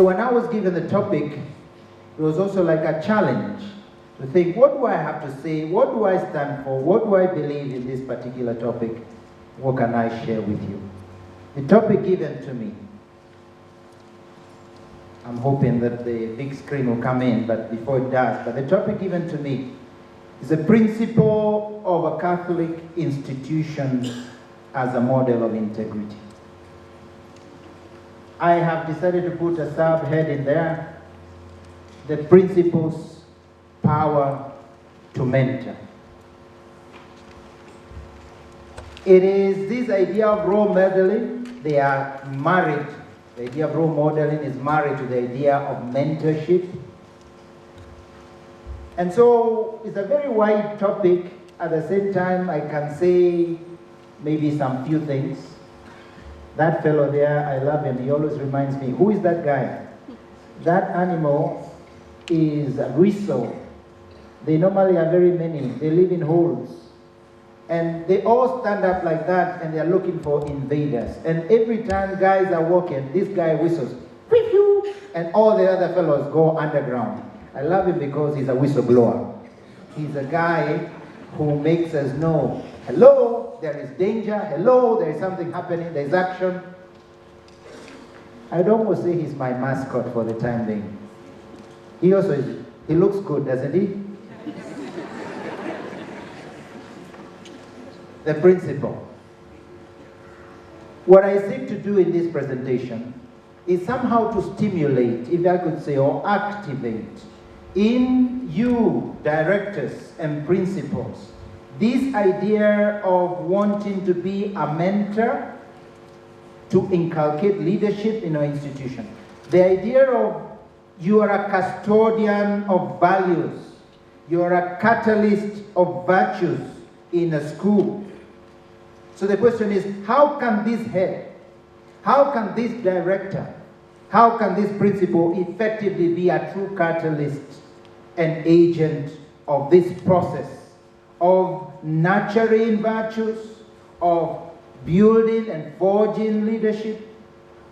So when I was given the topic, it was also like a challenge to think, what do I have to say? What do I stand for? What do I believe in this particular topic? What can I share with you? The topic given to me, I'm hoping that the big screen will come in, but before it does, but the topic given to me is a principle of a Catholic institution as a model of integrity. I have decided to put a subhead in there, the principle's power to mentor. It is this idea of role modeling. They are married. The idea of role modeling is married to the idea of mentorship. And so it's a very wide topic. At the same time, I can say maybe some few things. That fellow there, I love him. He always reminds me, who is that guy? That animal is a whistle. They normally are very many. They live in holes. And they all stand up like that, and they're looking for invaders. And every time guys are walking, this guy whistles, and all the other fellows go underground. I love him because he's a whistleblower. He's a guy who makes us know, hello, there is danger. Hello, there is something happening. There is action. I'd almost say he's my mascot for the time being. He also is, he looks good, doesn't he? The principle. What I seek to do in this presentation is somehow to stimulate, if I could say, or activate in you, directors and principals, this idea of wanting to be a mentor, to inculcate leadership in our institution. The idea of you are a custodian of values, you are a catalyst of virtues in a school. So the question is, how can this head, how can this director, how can this principal effectively be a true catalyst and agent of this process of nurturing virtues, of building and forging leadership,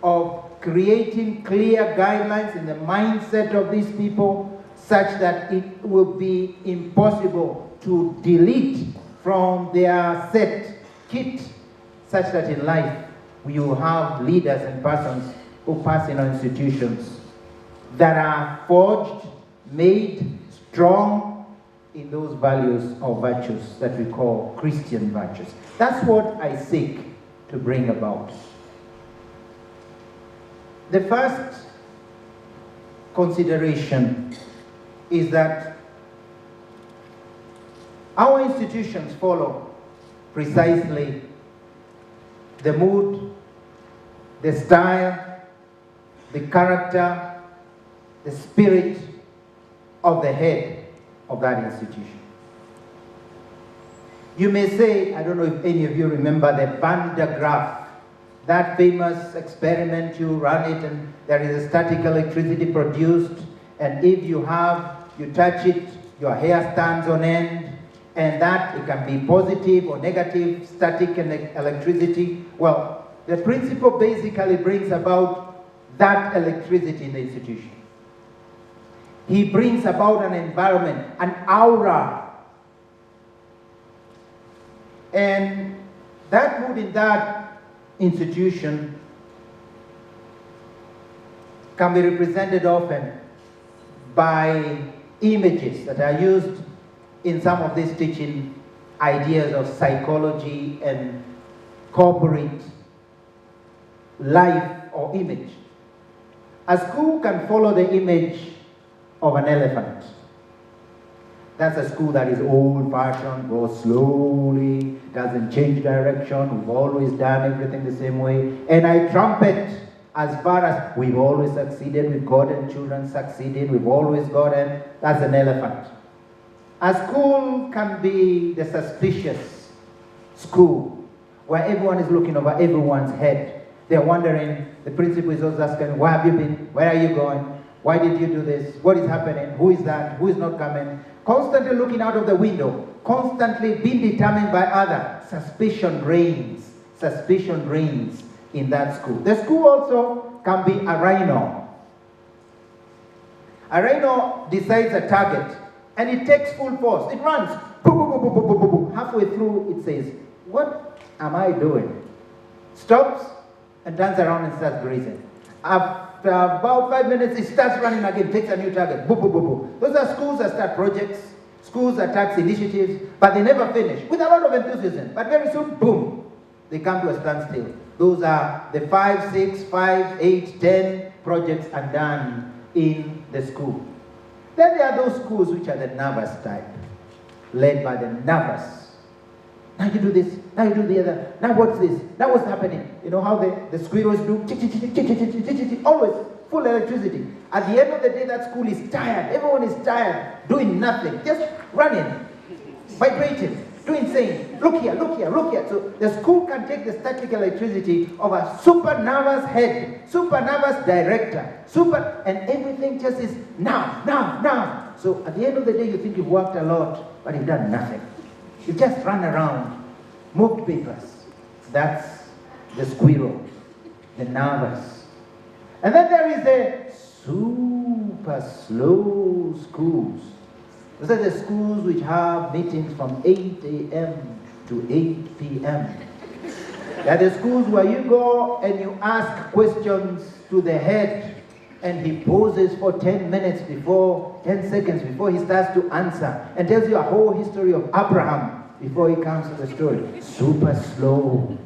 of creating clear guidelines in the mindset of these people such that it will be impossible to delete from their set kit, such that in life we will have leaders and persons who pass in our institutions that are forged, made strong in those values or virtues that we call Christian virtues. That's what I seek to bring about. The first consideration is that our institutions follow precisely the mood, the style, the character, the spirit of the head of that institution. You may say, I don't know if any of you remember the Van de Graaff, that famous experiment. You run it and there is a static electricity produced, and if you touch it, your hair stands on end. And that, it can be positive or negative, static and electricity. Well, the principle basically brings about that electricity in the institution. He brings about an environment, an aura. And that mood in that institution can be represented often by images that are used in some of these teaching ideas of psychology and corporate life or image. A school can follow the image of an elephant. That's a school that is old-fashioned, goes slowly, doesn't change direction. We've always done everything the same way. And I trumpet as far as we've always succeeded, we've gotten children succeeding, we've always gotten, that's an elephant. A school can be the suspicious school, where everyone is looking over everyone's head. They're wondering, the principal is also asking, where have you been? Where are you going? Why did you do this? What is happening? Who is that? Who is not coming? Constantly looking out of the window, constantly being determined by others. Suspicion reigns in that school. The school also can be a rhino. A rhino decides a target, and it takes full force. It runs. Boom, boom, boom, boom, boom, boom, boom. Halfway through, it says, what am I doing? Stops and turns around and starts grazing. After about 5 minutes, it starts running again, takes a new target. Boom, boom, boom, boom. Those are schools that start projects, schools that tax initiatives, but they never finish with a lot of enthusiasm. But very soon, boom, they come to a standstill. Those are the 5, 6, 5, 8, 10 projects are done in the school. Then there are those schools which are the nervous type, led by the nervous. Now you do this, now you do the other, now what's this, now what's happening? You know how the squirrels do, always full electricity. At the end of the day, that school is tired, everyone is tired, doing nothing, just running, vibrating, doing saying, look here, look here, look here. So the school can take the static electricity of a super nervous head, super nervous director, and everything just is now, now, now. So at the end of the day, you think you've worked a lot, but you've done nothing. You just run around, moved papers. That's the squirrel, the nervous. And then there is the super slow schools. Those are the schools which have meetings from 8 a.m. to 8 p.m. They are the schools where you go and you ask questions to the head, and he pauses for 10 seconds before he starts to answer, and tells you a whole history of Abraham before he comes to the story. Super slow.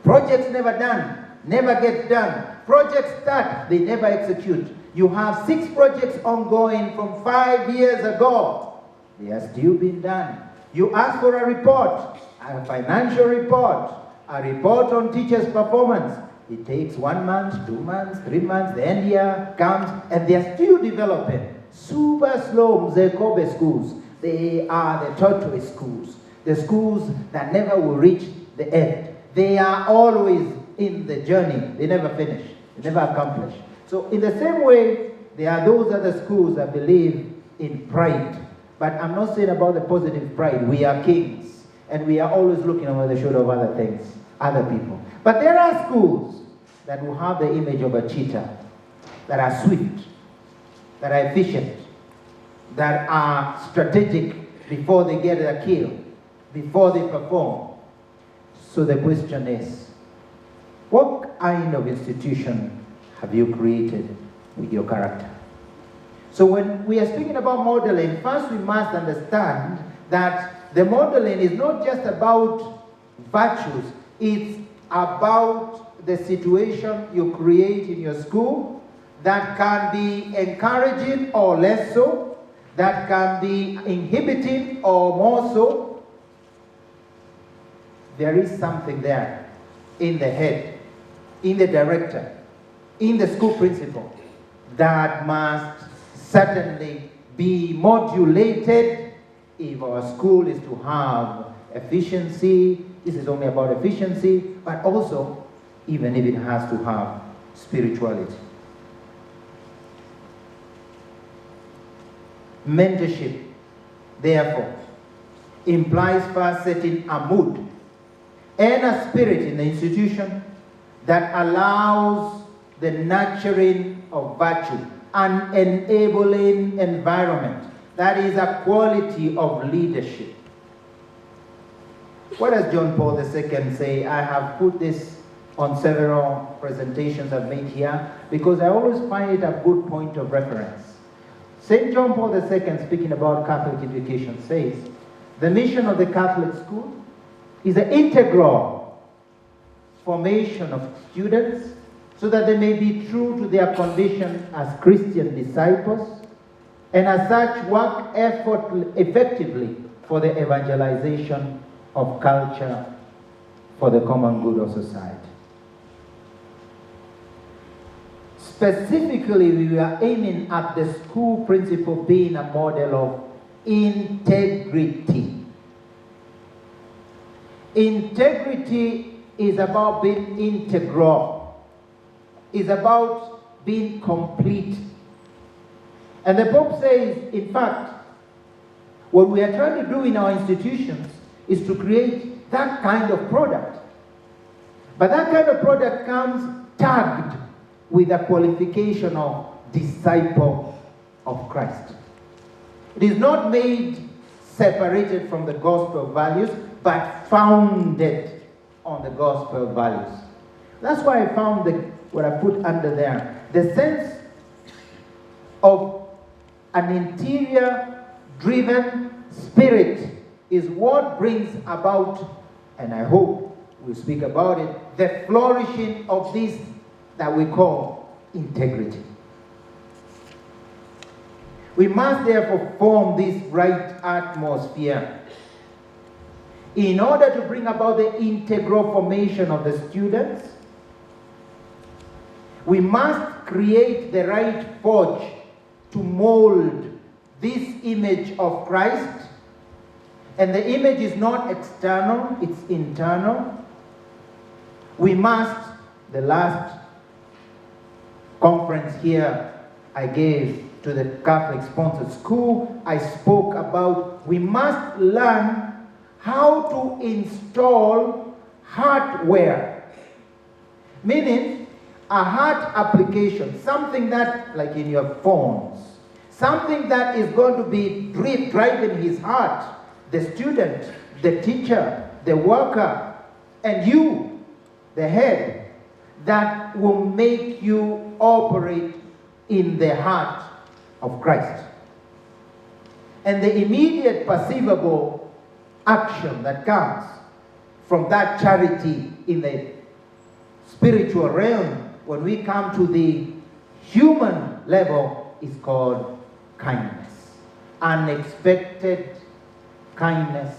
Projects never done, never get done. Projects start, they never execute. You have 6 projects ongoing from 5 years ago. They are still being done. You ask for a report, a financial report, a report on teachers' performance. It takes 1 month, 2 months, 3 months, the end year comes, and they are still developing. Super slow Mzekobe schools. They are the tortoise schools, the schools that never will reach the end. They are always in the journey. They never finish. They never accomplish. So in the same way, there are those other schools that believe in pride. But I'm not saying about the positive pride. We are kings, and we are always looking over the shoulder of other things, other people. But there are schools that will have the image of a cheetah, that are swift, that are efficient, that are strategic before they get a kill, before they perform. So the question is, what kind of institution have you created with your character? So when we are speaking about modeling, first we must understand that the modeling is not just about virtues, it's about the situation you create in your school that can be encouraging or less so, that can be inhibiting or more so. There is something there in the head, in the director, in the school principal, that must certainly be modulated if our school is to have efficiency. This is only about efficiency, but also even if it has to have spirituality. Mentorship, therefore, implies first setting a mood and a spirit in the institution that allows the nurturing of virtue, an enabling environment. That is a quality of leadership. What does John Paul II say? I have put this on several presentations I've made here because I always find it a good point of reference. St. John Paul II, speaking about Catholic education, says, the mission of the Catholic school is an integral formation of students so that they may be true to their condition as Christian disciples, and as such work effectively for the evangelization of culture for the common good of society. Specifically, we are aiming at the school principal being a model of integrity. Integrity is about being integral. It's about being complete. And the Pope says, in fact, what we are trying to do in our institutions is to create that kind of product. But that kind of product comes tagged with a qualification of disciple of Christ. It is not made separated from the gospel values, but founded on the gospel values. That's why I found what I put under there. The sense of an interior driven spirit is what brings about, and I hope we'll speak about it, the flourishing of this that we call integrity. We must therefore form this right atmosphere in order to bring about the integral formation of the students. We must create the right forge to mold this image of Christ. And the image is not external, it's internal. We must, the last conference here I gave to the Catholic sponsored school, I spoke about we must learn how to install hardware. Meaning, a hard application, something that, like in your phones, something that is going to be driving his heart, the student, the teacher, the worker, and you, the head, that will make you operate in the heart of Christ. And the immediate perceivable action that comes from that charity in the spiritual realm, when we come to the human level, is called kindness. Unexpected kindness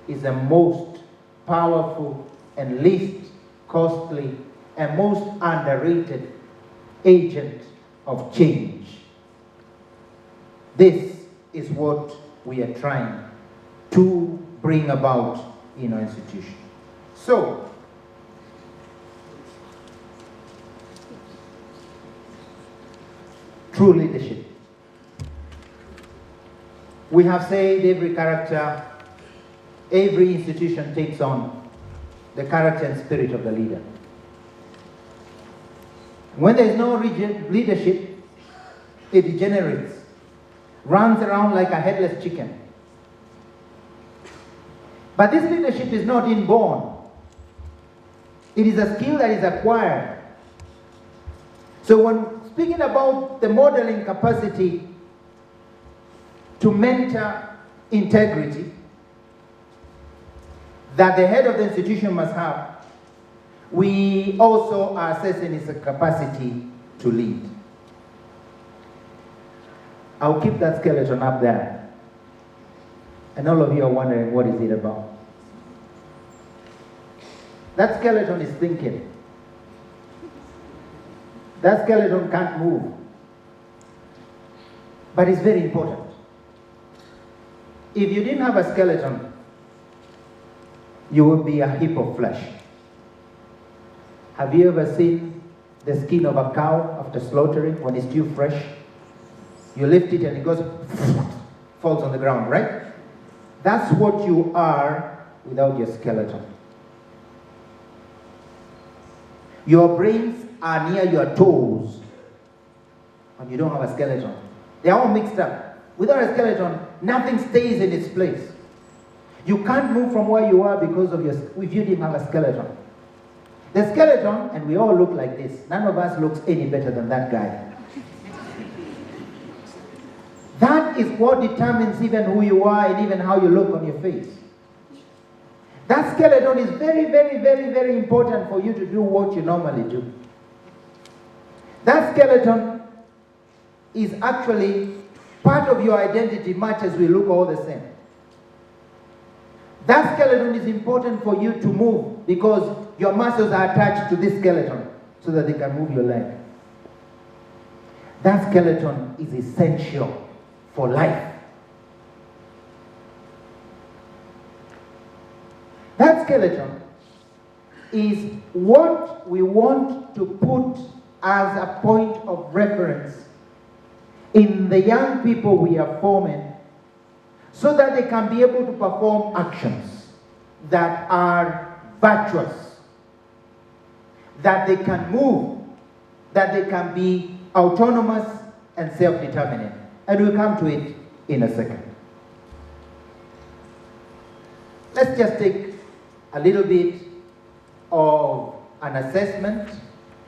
is the most powerful and least costly and most underrated agent of change. This is what we are trying to bring about in our institution. So, true leadership. We have said every character, every institution takes on the character and spirit of the leader. When there is no leadership, it degenerates, runs around like a headless chicken. But this leadership is not inborn. It is a skill that is acquired. So when speaking about the modeling capacity to mentor integrity that the head of the institution must have, we also are assessing his capacity to lead. I'll keep that skeleton up there. And all of you are wondering, what is it about? That skeleton is thinking. That skeleton can't move. But it's very important. If you didn't have a skeleton, you would be a heap of flesh. Have you ever seen the skin of a cow after slaughtering when it's still fresh? You lift it and it goes, falls on the ground, right? That's what you are without your skeleton. Your brains are near your toes and you don't have a skeleton. They're all mixed up. Without a skeleton, nothing stays in its place. You can't move from where you are because of if you didn't have a skeleton. The skeleton, and we all look like this. None of us looks any better than that guy. That is what determines even who you are and even how you look on your face. That skeleton is very, very, very, very important for you to do what you normally do. That skeleton is actually part of your identity, much as we look all the same. That skeleton is important for you to move because your muscles are attached to this skeleton so that they can move your leg. That skeleton is essential for life. That skeleton is what we want to put as a point of reference in the young people we are forming so that they can be able to perform actions that are virtuous, that they can move, that they can be autonomous and self-determinant. And we'll come to it in a second. Let's just take a little bit of an assessment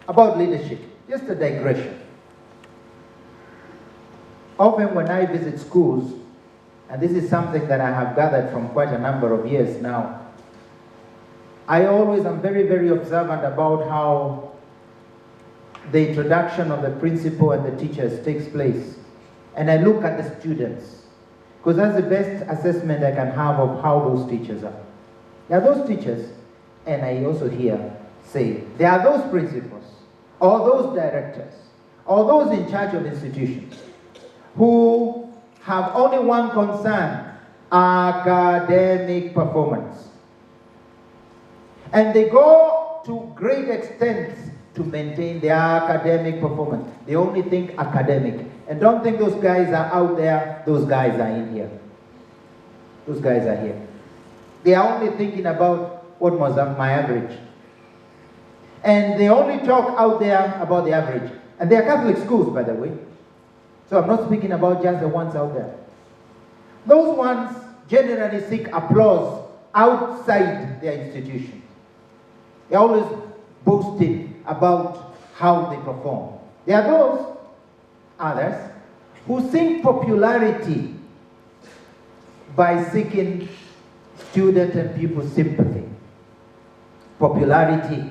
about leadership, just a digression. Often when I visit schools, and this is something that I have gathered from quite a number of years now, I always am very, very observant about how the introduction of the principal and the teachers takes place. And I look at the students, because that's the best assessment I can have of how those teachers are. There are those teachers, and I also hear say, there are those principals, or those directors, or those in charge of institutions, who have only one concern: academic performance. And they go to great extents to maintain their academic performance. They only think academic. And don't think those guys are out there, those guys are in here. Those guys are here. They are only thinking about what was my average. And they only talk out there about the average. And they are Catholic schools, by the way. So I'm not speaking about just the ones out there. Those ones generally seek applause outside their institution. They're always boasting about how they perform. There are those others who seek popularity by seeking student and pupil sympathy. Popularity.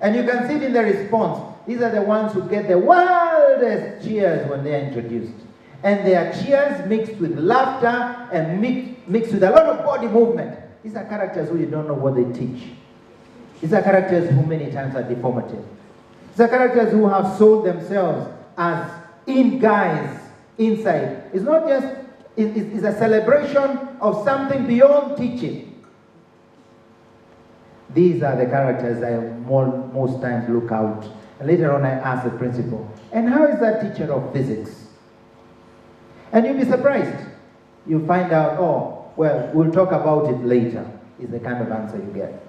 And you can see it in the response. These are the ones who get the wildest cheers when they are introduced. And their cheers mixed with laughter and mixed with a lot of body movement. These are characters who you don't know what they teach. These are characters who many times are deformative. These are characters who have sold themselves as in guys inside. It's not just, it's a celebration of something beyond teaching. These are the characters I most times look out. And later on I ask the principal, and how is that teacher of physics? And you'll be surprised. You'll find out, oh, well, we'll talk about it later, is the kind of answer you get.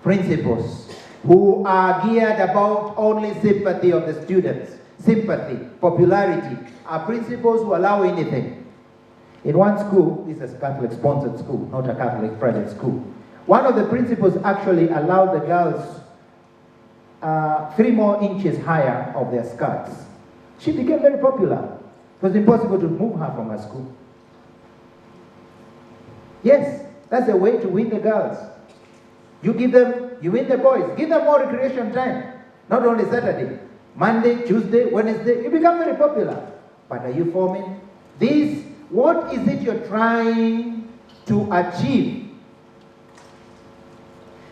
Principals who are geared about only sympathy of the students, sympathy, popularity, are principals who allow anything. In one school, this is a Catholic-sponsored school, not a Catholic private school, one of the principals actually allowed the girls 3 more inches higher of their skirts. She became very popular. It was impossible to move her from her school. Yes, that's the way to win the girls. You win the boys. Give them more recreation time. Not only Saturday. Monday, Tuesday, Wednesday. You become very popular. But are you forming? What is it you're trying to achieve?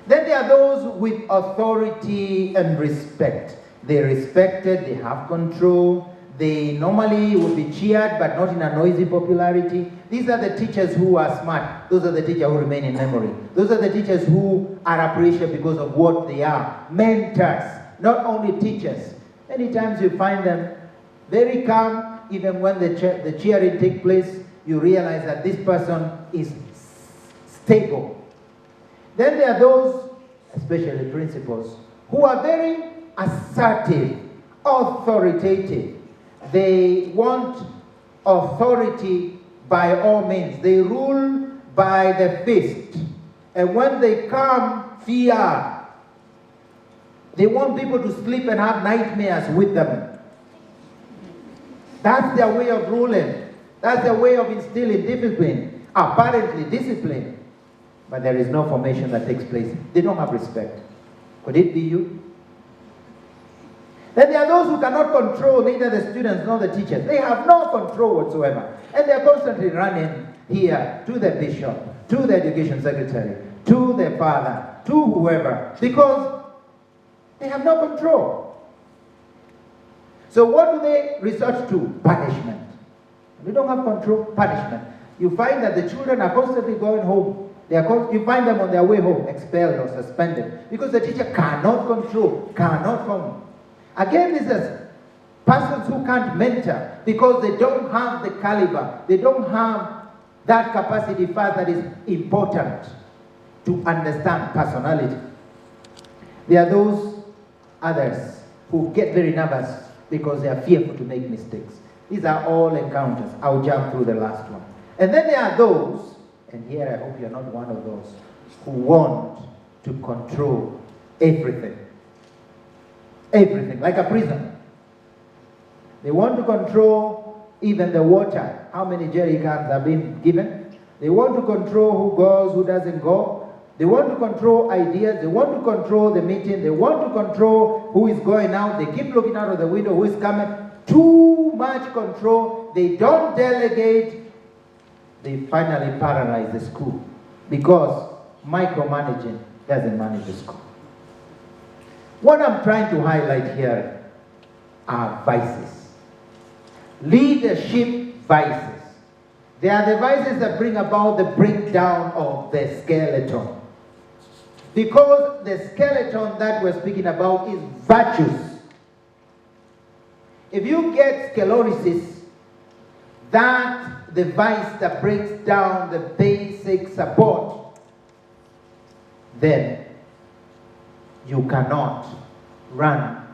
Then there are those with authority and respect. They're respected, they have control. They normally would be cheered, but not in a noisy popularity. These are the teachers who are smart. Those are the teachers who remain in memory. Those are the teachers who are appreciated because of what they are. Mentors, not only teachers. Many times you find them very calm, even when the cheering takes place, you realize that this person is stable. Then there are those, especially principals, who are very assertive, authoritative. They want authority by all means. They rule by the fist. And when they come, fear. They want people to sleep and have nightmares with them. That's their way of ruling. That's their way of instilling discipline. Apparently discipline. But there is no formation that takes place. They don't have respect. Could it be you? Then there are those who cannot control neither the students nor the teachers. They have no control whatsoever. And they are constantly running here to the bishop, to the education secretary, to the father, to whoever, because they have no control. So what do they resort to? Punishment. They don't have control. Punishment. You find that the children are constantly going home. You find them on their way home, expelled or suspended, because the teacher cannot control, cannot form. Again, this is persons who can't mentor because they don't have the caliber, they don't have that capacity first that is important to understand personality. There are those others who get very nervous because they are fearful to make mistakes. These are all encounters. I'll jump through the last one. And then there are those, and here I hope you're not one of those, who want to control everything. Everything, like a prison. They want to control even the water. How many jerry cans have been given? They want to control who goes, who doesn't go. They want to control ideas. They want to control the meeting. They want to control who is going out. They keep looking out of the window, who is coming. Too much control. They don't delegate. They finally paralyze the school because micromanaging doesn't manage the school. What I'm trying to highlight here are vices. Leadership vices. They are the vices that bring about the breakdown of the skeleton. Because the skeleton that we're speaking about is virtues. If you get sclerosis, that's the vice that breaks down the basic support, then you cannot run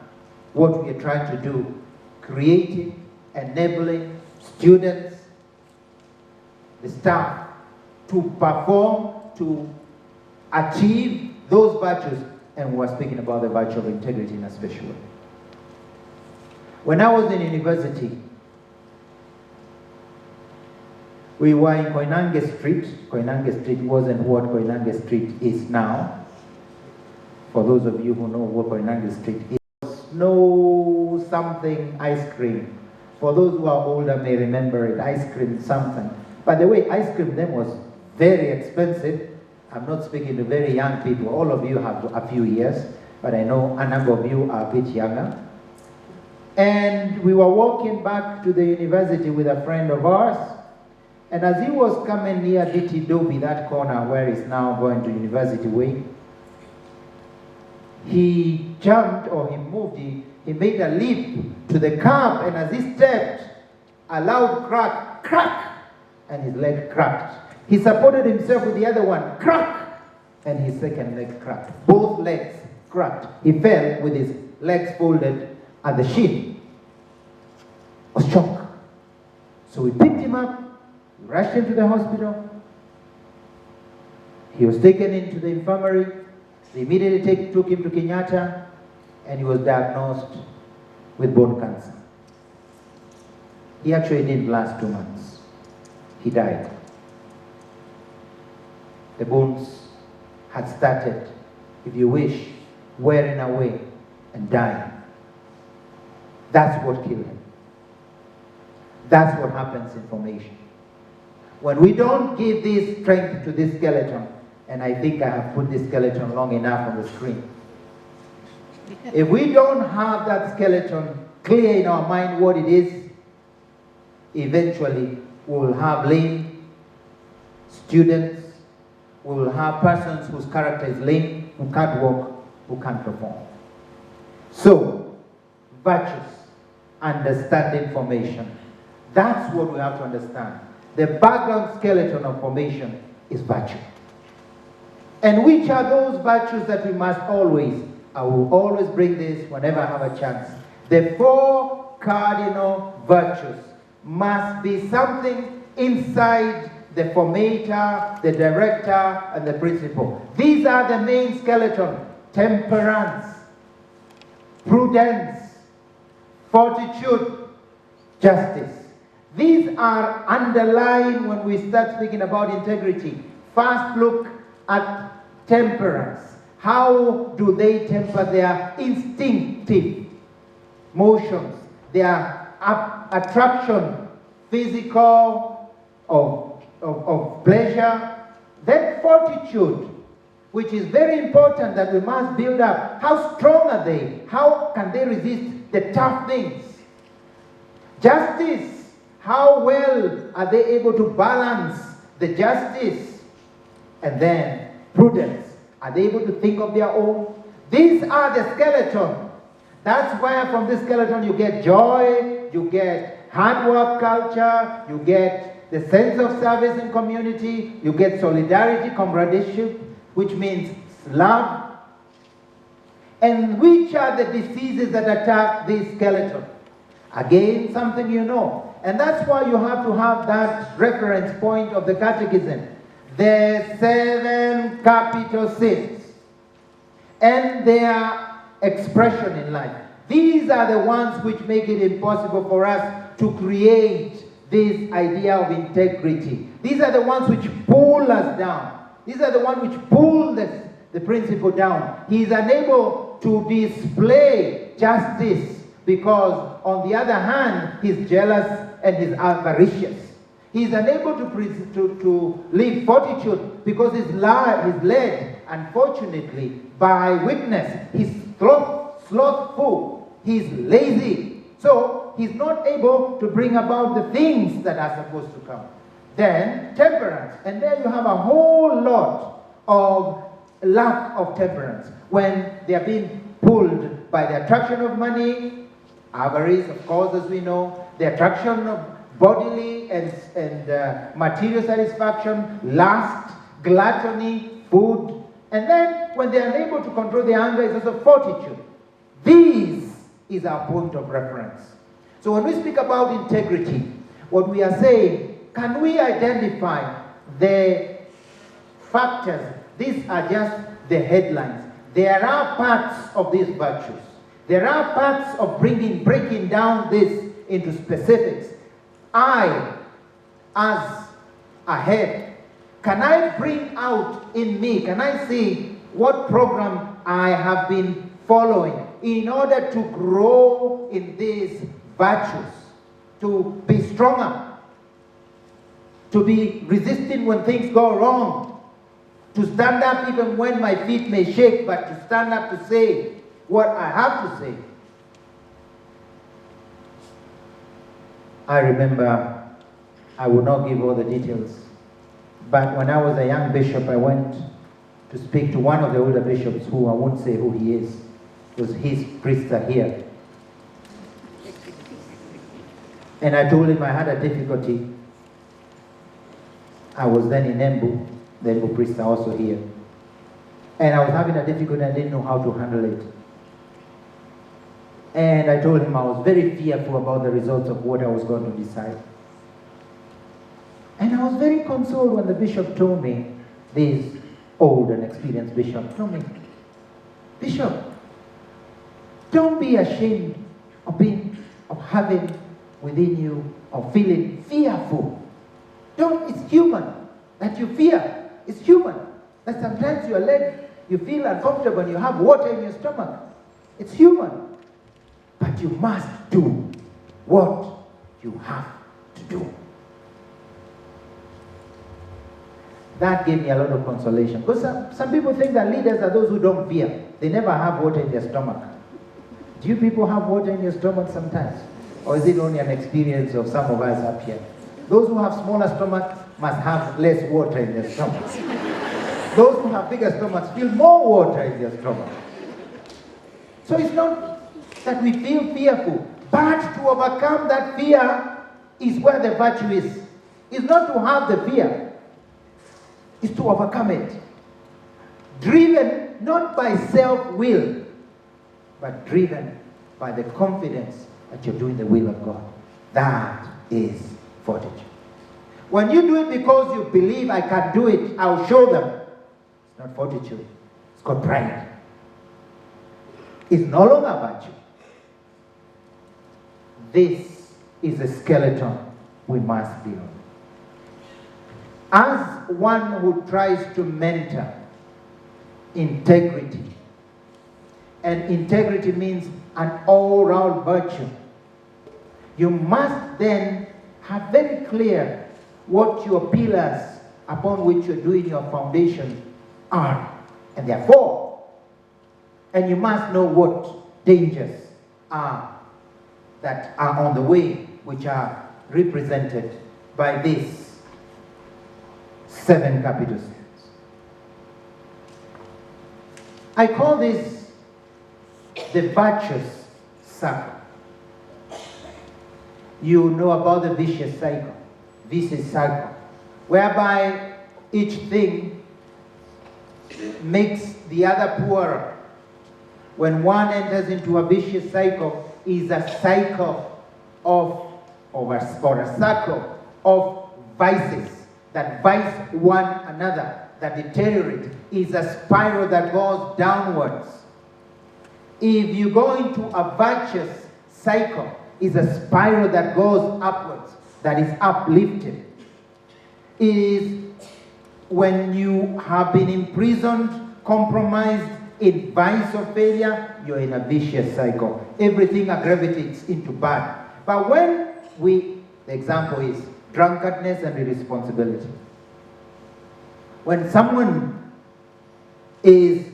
what we are trying to do, creating, enabling students, the staff, to perform, to achieve those virtues, and we're speaking about the virtue of integrity in a special way. When I was in university, we were in Koinange Street. Koinange Street wasn't what Koinange Street is now. For those of you who know what Koinange Street is, no something ice cream. For those who are older may remember it, ice cream something. By the way, ice cream then was very expensive. I'm not speaking to very young people. All of you have a few years, but I know a number of you are a bit younger. And we were walking back to the university with a friend of ours, and as he was coming near DT Dobi, that corner where he's now going to University Way, he jumped, or he moved, he made a leap to the curb, and as he stepped, a loud crack, and his leg cracked. He supported himself with the other one, crack, and his second leg cracked. Both legs cracked. He fell with his legs folded at the shin. Was shocked. So we picked him up, we rushed him to the hospital. He was taken into the infirmary. They immediately took him to Kenyatta, and he was diagnosed with bone cancer. He actually didn't last 2 months. He died. The bones had started, if you wish, wearing away and dying. That's what killed him. That's what happens in formation. When we don't give this strength to this skeleton, and I think I have put this skeleton long enough on the screen. If we don't have that skeleton clear in our mind what it is, eventually we will have lame students, we will have persons whose character is lame, who can't walk, who can't perform. So, virtues, understanding formation. That's what we have to understand. The background skeleton of formation is virtue. And which are those virtues that we must always, I will always bring this whenever I have a chance. The 4 cardinal virtues must be something inside the formator, the director, and the principal. These are the main skeleton: temperance, prudence, fortitude, justice. These are underlined when we start speaking about integrity. First, look at temperance. How do they temper their instinctive motions, their attraction, physical, of pleasure? Then fortitude, which is very important that we must build up. How strong are they? How can they resist the tough things? Justice, how well are they able to balance the justice? And then prudence, are they able to think of their own? These are the skeleton. That's where from this skeleton you get joy, you get hard work culture, you get the sense of service in community, you get solidarity, comradeship, which means love. And which are the diseases that attack this skeleton? Again, something you know. And that's why you have to have that reference point of the catechism. The 7 capital sins and their expression in life. These are the ones which make it impossible for us to create this idea of integrity. These are the ones which pull us down. These are the ones which pull the principle down. He is unable to display justice because, on the other hand, he's jealous and he's avaricious. He is unable to live fortitude because he's led, unfortunately, by weakness. He's slothful. He's lazy. So he's not able to bring about the things that are supposed to come. Then temperance. And there you have a whole lot of lack of temperance when they are being pulled by the attraction of money, avarice, of course, as we know, the attraction of bodily and material satisfaction, lust, gluttony, food. And then when they are unable to control their anger, it's also fortitude. This is our point of reference. So when we speak about integrity, what we are saying, can we identify the factors? These are just the headlines. There are parts of these virtues. There are parts of breaking down this into specifics. I, as a head, can I bring out in me, can I see what program I have been following in order to grow in these virtues, to be stronger, to be resistant when things go wrong, to stand up even when my feet may shake, but to stand up to say what I have to say. I remember, I will not give all the details, but when I was a young bishop, I went to speak to one of the older bishops, who I won't say who he is, because his priests are here. And I told him I had a difficulty. I was then in Embu, the Embu priests are also here. And I was having a difficulty, I didn't know how to handle it. And I told him I was very fearful about the results of what I was going to decide. And I was very consoled when the bishop told me, this old and experienced bishop told me, Bishop, don't be ashamed of having within you, of feeling fearful. It's human that you fear. It's human that sometimes you feel uncomfortable and you have water in your stomach. It's human. But you must do what you have to do. That gave me a lot of consolation. Because some people think that leaders are those who don't fear. They never have water in their stomach. Do you people have water in your stomach sometimes? Or is it only an experience of some of us up here? Those who have smaller stomachs must have less water in their stomachs. Those who have bigger stomachs feel more water in their stomach. So it's not that we feel fearful, but to overcome that fear is where the virtue is. It's not to have the fear, it's to overcome it. Driven not by self-will, but driven by the confidence that you're doing the will of God. That is fortitude. When you do it because you believe I can do it, I'll show them. It's not fortitude. It's called pride. It's no longer virtue. This is a skeleton we must build. As one who tries to mentor integrity, and integrity means an all-round virtue, you must then have very clear what your pillars upon which you're doing your foundation are, and therefore, and you must know what dangers are that are on the way, which are represented by these 7 capital sins. I call this the virtuous circle. You know about the vicious cycle, whereby each thing makes the other poorer. When one enters into a vicious cycle, is a cycle or a circle of vices that vice one another, that deteriorate, is a spiral that goes downwards. If you go into a virtuous cycle, it's a spiral that goes upwards, that is uplifted. It is when you have been imprisoned, compromised in vice or failure, you're in a vicious cycle. Everything gravitates into bad. But when the example is drunkenness and irresponsibility. When someone is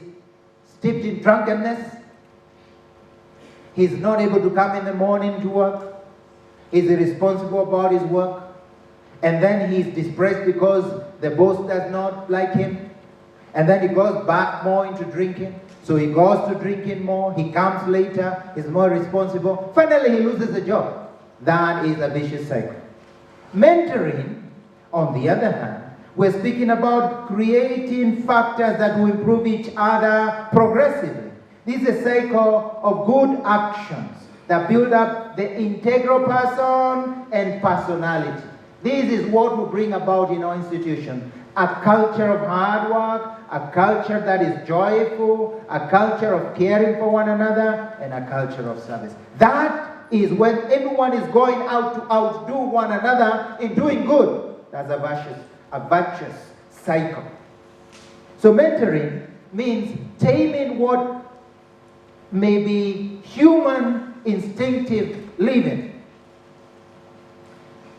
steeped in drunkenness, he's not able to come in the morning to work, he's irresponsible about his work, and then he's depressed because the boss does not like him, and then he goes back more into drinking. So he goes to drinking more, he comes later, he's more responsible. Finally, he loses a job. That is a vicious cycle. Mentoring, on the other hand, we're speaking about creating factors that will improve each other progressively. This is a cycle of good actions that build up the integral person and personality. This is what we bring about in our institution. A culture of hard work, a culture that is joyful, a culture of caring for one another, and a culture of service. That is when everyone is going out to outdo one another in doing good. That's a virtuous cycle. So mentoring means taming what may be human instinctive living.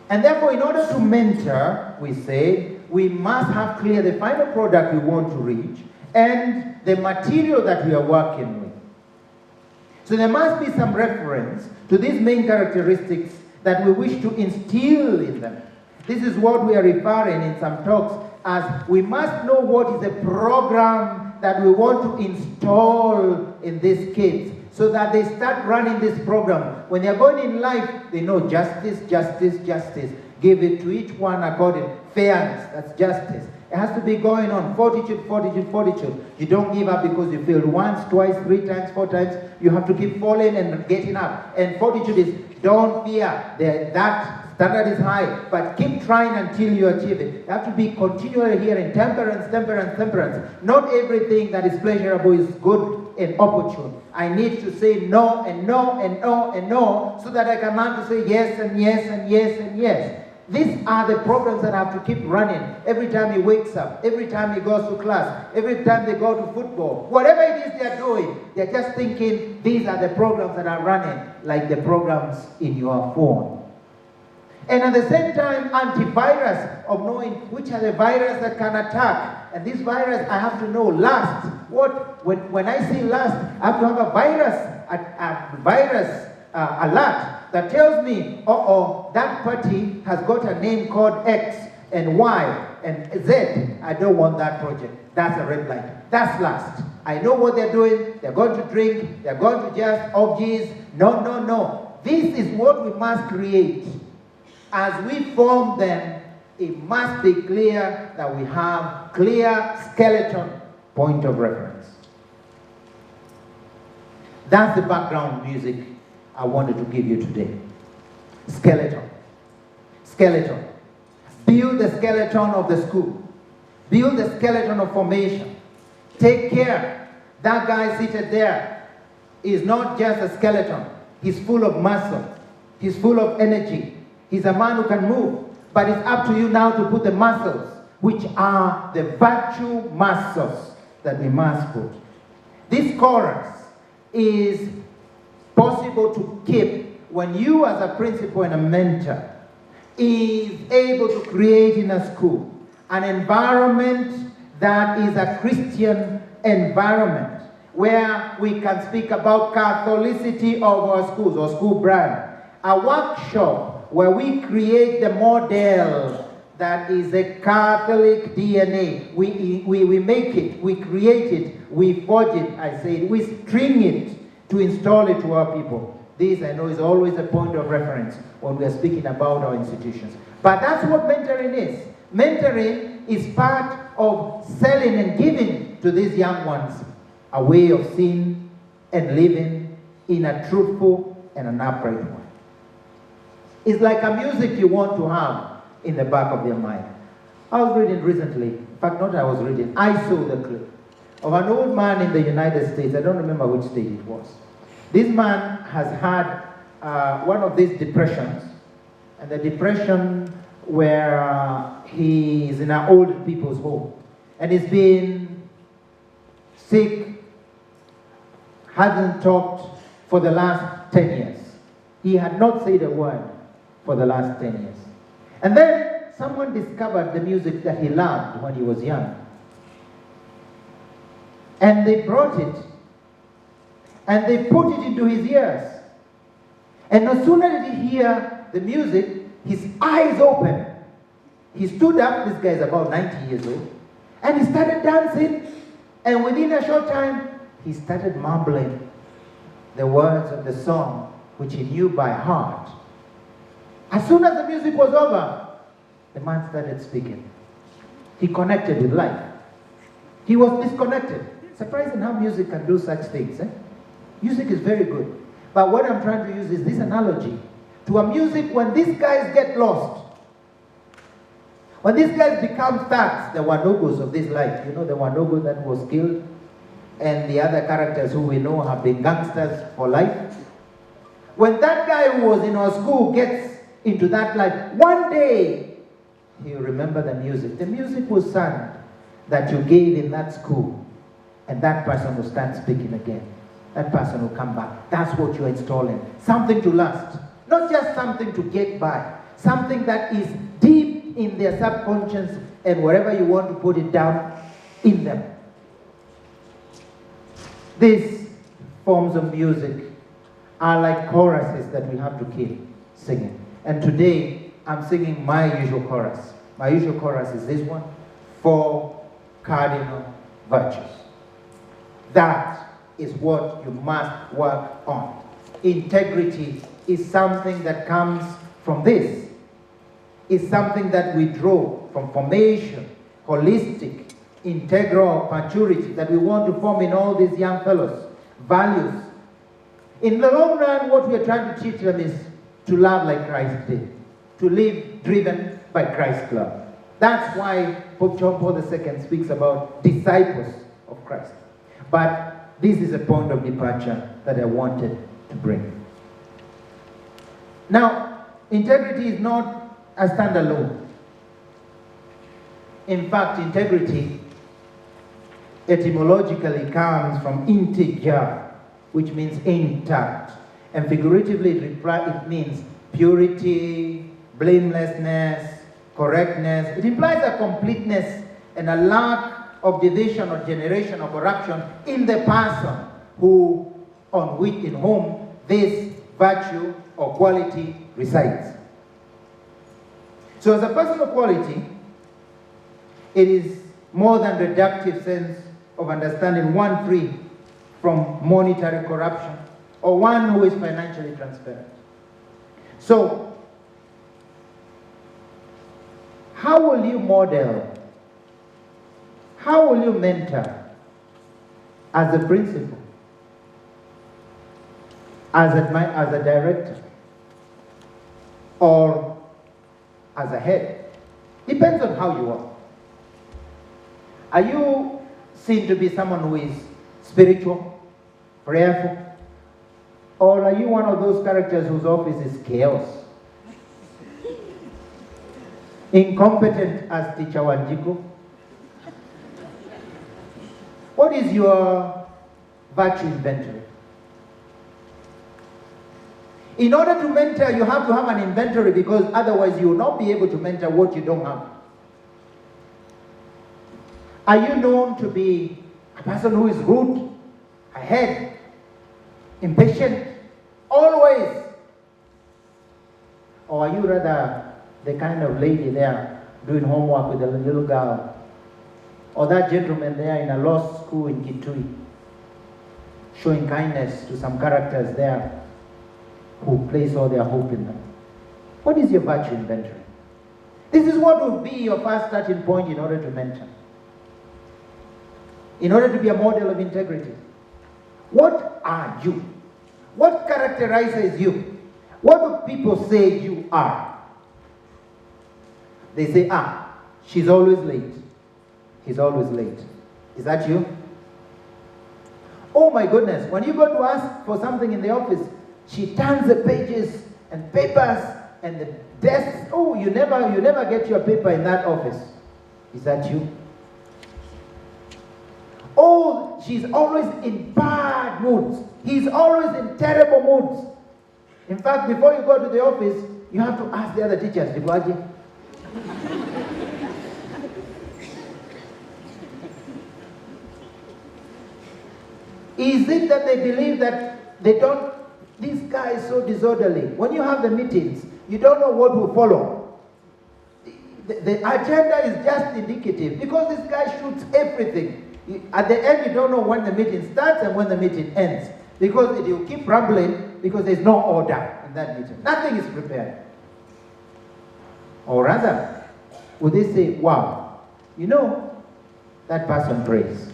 And therefore, in order to mentor, we say, we must have clear the final product we want to reach and the material that we are working with. So there must be some reference to these main characteristics that we wish to instill in them. This is what we are referring in some talks as we must know what is the program that we want to install in these kids so that they start running this program. When they're going in life, they know justice, justice, justice. Give it to each one according. Fairness, that's justice. It has to be going on. Fortitude, fortitude, fortitude. You don't give up because you failed once, twice, 3 times, 4 times. You have to keep falling and getting up. And fortitude is don't fear. That standard is high, but keep trying until you achieve it. You have to be continually here in temperance, temperance, temperance. Not everything that is pleasurable is good and opportune. I need to say no and no and no and no so that I can learn to say yes and yes and yes and yes. These are the programs that have to keep running every time he wakes up, every time he goes to class, every time they go to football. Whatever it is they're doing, they're just thinking these are the programs that are running, like the programs in your phone. And at the same time, antivirus of knowing which are the viruses that can attack. And this virus, I have to know last. When I see last, I have to have a virus alert that tells me, that party has got a name called X and Y and Z. I don't want that project. That's a red light. That's last. I know what they're doing. They're going to drink. They're going to just orgies. No, no, no. This is what we must create. As we form them, it must be clear that we have clear skeleton point of reference. That's the background music I wanted to give you today. Skeleton. Skeleton. Build the skeleton of the school. Build the skeleton of formation. Take care. That guy seated there is not just a skeleton. He's full of muscle. He's full of energy. He's a man who can move. But it's up to you now to put the muscles, which are the virtue muscles that we must put. This chorus is possible to keep when you as a principal and a mentor is able to create in a school an environment that is a Christian environment where we can speak about Catholicity of our schools or school brand. A workshop where we create the model that is a Catholic DNA. We make it, we create it, we forge it, we string it to install it to our people. This, I know, is always a point of reference when we are speaking about our institutions. But that's what mentoring is. Mentoring is part of selling and giving to these young ones a way of seeing and living in a truthful and an upright way. It's like a music you want to have in the back of your mind. I was reading recently, in fact, not I was reading, I saw the clip of an old man in the United States. I don't remember which state it was. This man has had one of these depressions, and the depression where he is in an old people's home, and he's been sick, hasn't talked for the last 10 years. He had not said a word for the last 10 years. And then someone discovered the music that he loved when he was young. And they brought it, and they put it into his ears. And no sooner did he hear the music, his eyes opened. He stood up, this guy is about 90 years old, and he started dancing. And within a short time, he started mumbling the words of the song, which he knew by heart. As soon as the music was over, the man started speaking. He connected with life. He was disconnected. Surprising how music can do such things. Music is very good. But what I'm trying to use is this analogy to a music when these guys get lost. When these guys become thugs, the Wanogos of this life, you know, the Wanogo that was killed, and the other characters who we know have been gangsters for life. When that guy who was in our school gets into that life, one day he'll remember the music. The music was sung that you gave in that school, and that person will start speaking again. That person will come back. That's what you're installing. Something to last. Not just something to get by. Something that is deep in their subconscious, and wherever you want to put it down, in them. These forms of music are like choruses that we have to keep singing. And today, I'm singing my usual chorus. My usual chorus is this one: 4 cardinal virtues. That is what you must work on. Integrity is something that comes from this. It's something that we draw from formation, holistic, integral maturity that we want to form in all these young fellows. Values. In the long run, what we are trying to teach them is to love like Christ did. To live driven by Christ's love. That's why Pope John Paul II speaks about disciples of Christ. But this is a point of departure that I wanted to bring. Now, integrity is not a standalone. In fact, integrity etymologically comes from integer, which means intact. And figuratively, it means purity, blamelessness, correctness. It implies a completeness and a lack of division or generation or corruption in the person in whom this virtue or quality resides. So as a personal quality, it is more than reductive sense of understanding one free from monetary corruption or one who is financially transparent. So, how will you model? How will you mentor as a principal, as a director, or as a head? Depends on how you are. Are you seen to be someone who is spiritual, prayerful, or are you one of those characters whose office is chaos? Incompetent as Teacher Wanjiku? What is your virtue inventory? In order to mentor, you have to have an inventory, because otherwise you will not be able to mentor what you don't have. Are you known to be a person who is rude, ahead, impatient, always? Or are you rather the kind of lady there doing homework with a little girl? Or that gentleman there in a law school in Kitui, showing kindness to some characters there who place all their hope in them? What is your virtue inventory? This is what will be your first starting point in order to mentor. In order to be a model of integrity. What are you? What characterizes you? What do people say you are? They say, she's always late. He's always late. Is that you? Oh my goodness, when you go to ask for something in the office, she turns the pages and papers and the desks. Oh, you never get your paper in that office. Is that you? Oh, she's always in bad moods. He's always in terrible moods. In fact, before you go to the office, you have to ask the other teachers, Dibuaji. Is it that they believe that this guy is so disorderly? When you have the meetings, you don't know what will follow. The agenda is just indicative because this guy shoots everything. At the end, you don't know when the meeting starts and when the meeting ends because it will keep rambling because there's no order in that meeting. Nothing is prepared. Or rather, would they say, wow, that person prays.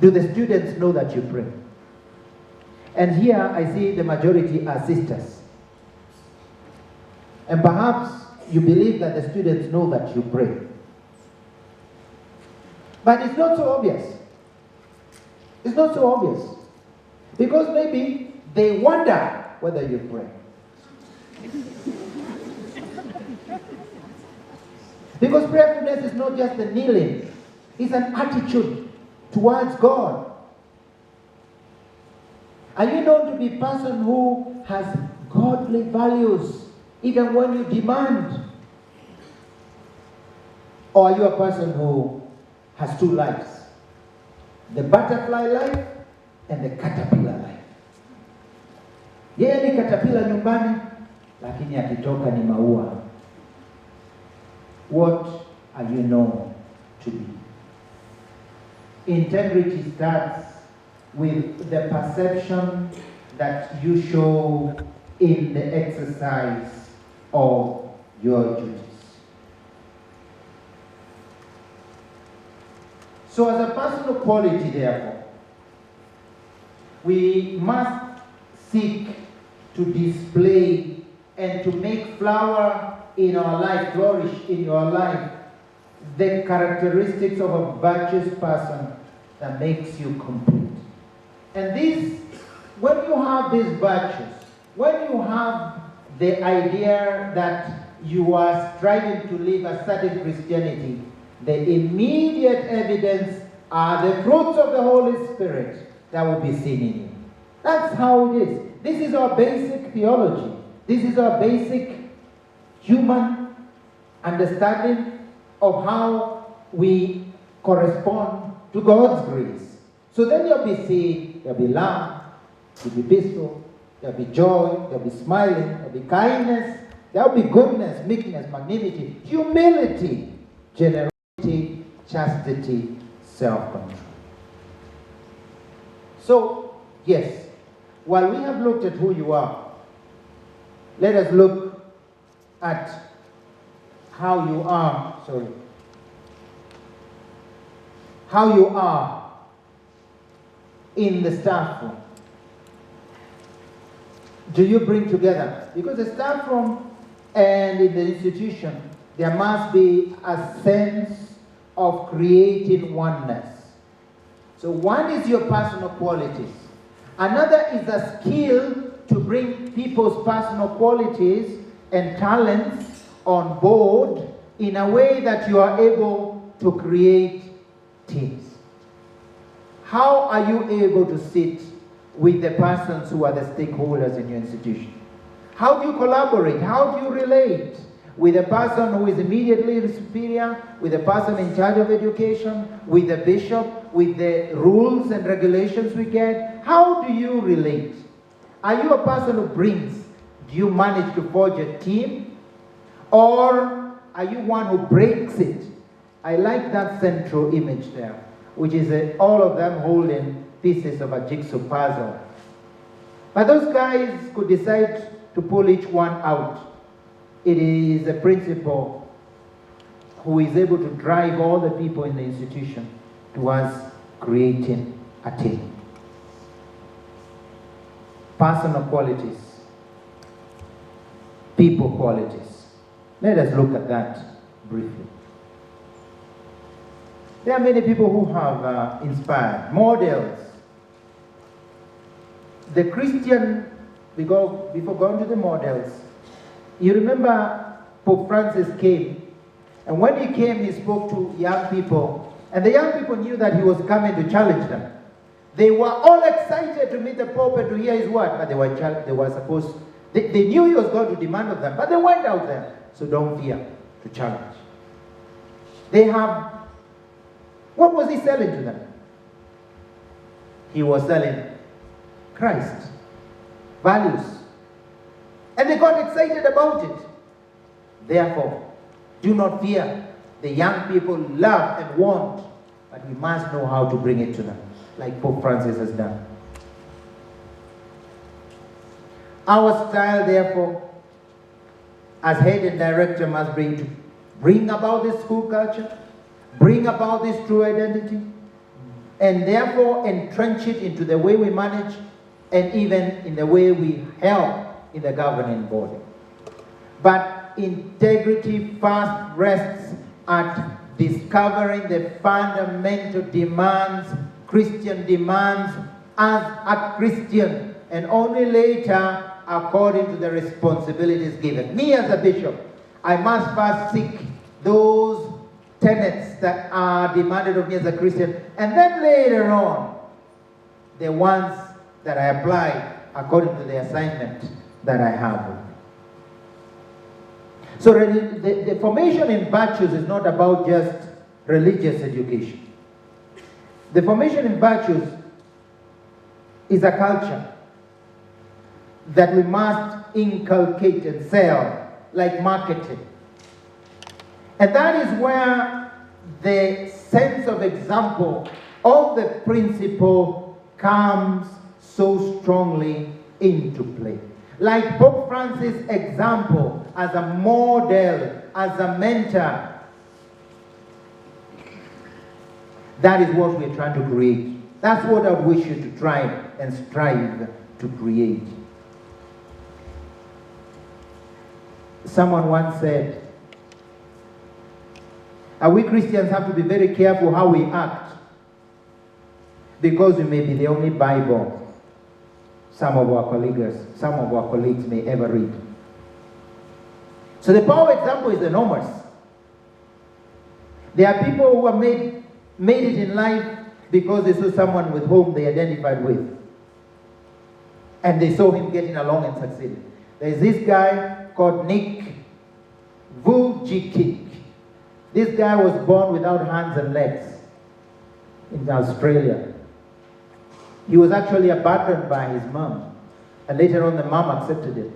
Do the students know that you pray? And here I see the majority are sisters. And perhaps you believe that the students know that you pray. But it's not so obvious. It's not so obvious. Because maybe they wonder whether you pray. Because prayerfulness is not just a kneeling, it's an attitude towards God. Are you known to be a person who has godly values even when you demand? Or are you a person who has two lives? The butterfly life and the caterpillar life. Yeye ni caterpillar nyumbani, lakini akitoka ni maua. What are you known to be? Integrity starts with the perception that you show in the exercise of your duties. So as a personal quality, therefore, we must seek to display and to make flower in our life, flourish in your life, the characteristics of a virtuous person that makes you complete. And this, when you have these virtues, when you have the idea that you are striving to live a certain Christianity, the immediate evidence are the fruits of the Holy Spirit that will be seen in you. That's how it is. This is our basic theology. This is our basic human understanding of how we correspond to God's grace. So then there'll be seed, there'll be love, there'll be peaceful, there'll be joy, there'll be smiling, there'll be kindness, there'll be goodness, meekness, magnanimity, humility, generosity, chastity, self-control. So, yes, while we have looked at who you are, let us look at how you are, how you are in the staff room. Do you bring together? Because the staff room and in the institution, there must be a sense of creating oneness. So one is your personal qualities. Another is a skill to bring people's personal qualities and talents on board in a way that you are able to create teams. How are you able to sit with the persons who are the stakeholders in your institution? How do you collaborate? How do you relate with a person who is immediately superior, with a person in charge of education, with the bishop, with the rules and regulations we get? How do you relate? Are you a person who brings? Do you manage to forge a team? Or are you one who breaks it? I like that central image there, which is all of them holding pieces of a jigsaw puzzle. But those guys could decide to pull each one out. It is a principal who is able to drive all the people in the institution towards creating a team. Personal qualities people qualities. Let us look at that briefly. There are many people who have inspired, models. The Christian, before going to the models, you remember Pope Francis came, and when he came, he spoke to young people, and the young people knew that he was coming to challenge them. They were all excited to meet the Pope and to hear his word, but they knew he was going to demand of them, but they went out there. So don't fear to challenge. What was he selling to them? He was selling Christ, values. And they got excited about it. Therefore, do not fear. The young people love and want, but we must know how to bring it to them, like Pope Francis has done. Our style, therefore, as head and director, must be to bring about this school culture, bring about this true identity, and therefore entrench it into the way we manage and even in the way we help in the governing body. But integrity first rests at discovering the fundamental demands, Christian demands, as a Christian, and only later according to the responsibilities given. Me as a bishop, I must first seek those tenets that are demanded of me as a Christian, and then later on, the ones that I apply according to the assignment that I have. So the formation in virtues is not about just religious education. The formation in virtues is a culture that we must inculcate and sell, like marketing. And that is where the sense of example of the principle comes so strongly into play. Like Pope Francis' example as a model, as a mentor. That is what we're trying to create. That's what I wish you to try and strive to create. Someone once said, we Christians have to be very careful how we act, because we may be the only Bible some of our colleagues may ever read. So the power example is enormous. There are people who have made it in life because they saw someone with whom they identified with. And they saw him getting along and succeeding. There's this guy called Nick Vujicic. This guy was born without hands and legs in Australia. He was actually abandoned by his mom, and later on the mom accepted it.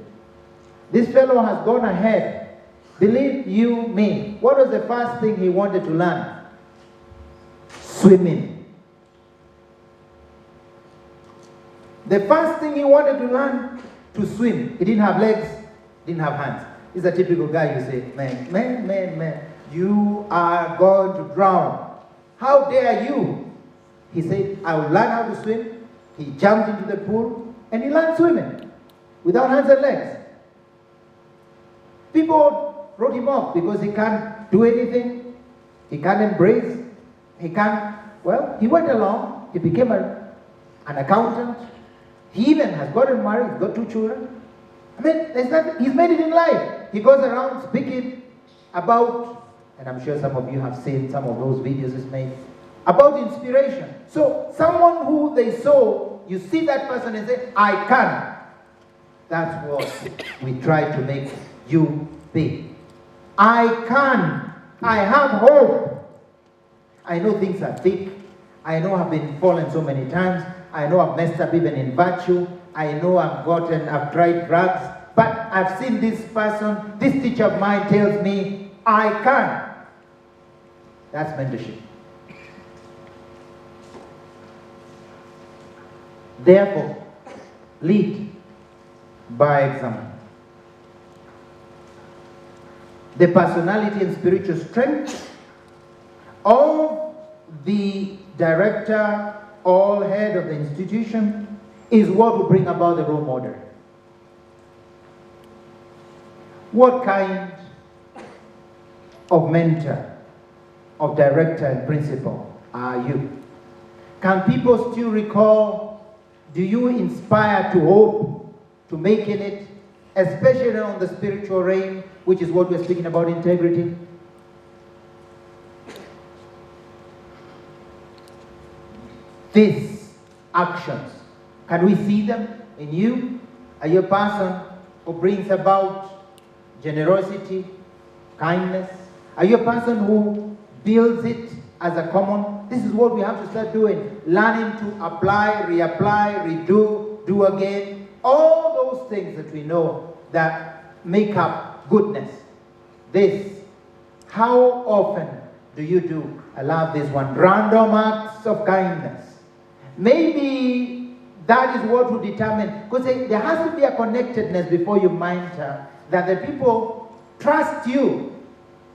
This fellow has gone ahead. Believe you me, what was the first thing he wanted to learn? Swimming. The first thing he wanted to learn, to swim. He didn't have legs, didn't have hands. He's a typical guy. You say, man, you are going to drown. How dare you? He said, I will learn how to swim. He jumped into the pool and he learned swimming without hands and legs. People wrote him off because he can't do anything. He can't embrace. He can't. Well, he went along. He became an accountant. He even has gotten married. He's got 2 children. I mean, there's nothing. He's made it in life. He goes around speaking about, and I'm sure some of you have seen some of those videos he's made, about inspiration. So someone who they saw, you see that person and say, I can. That's what we try to make you be. I can. I have hope. I know things are thick. I know I've been fallen so many times. I know I've messed up even in virtue. I know I've tried drugs. But I've seen this person, this teacher of mine tells me, I can. That's mentorship. Therefore, lead by example. The personality and spiritual strength of the director or head of the institution is what will bring about the role model. What kind of mentor, of director and principal are you? Can people still recall? Do you inspire to hope, to making it, especially on the spiritual realm, which is what we're speaking about, integrity? These actions, can we see them in you? Are you a person who brings about generosity, kindness? Are you a person who builds it as a common? This is what we have to start doing. Learning to apply, reapply, redo, do again. All those things that we know that make up goodness. This, how often do you do? I love this one. Random acts of kindness. Maybe that is what will determine, because there has to be a connectedness before you mentor, that the people trust you.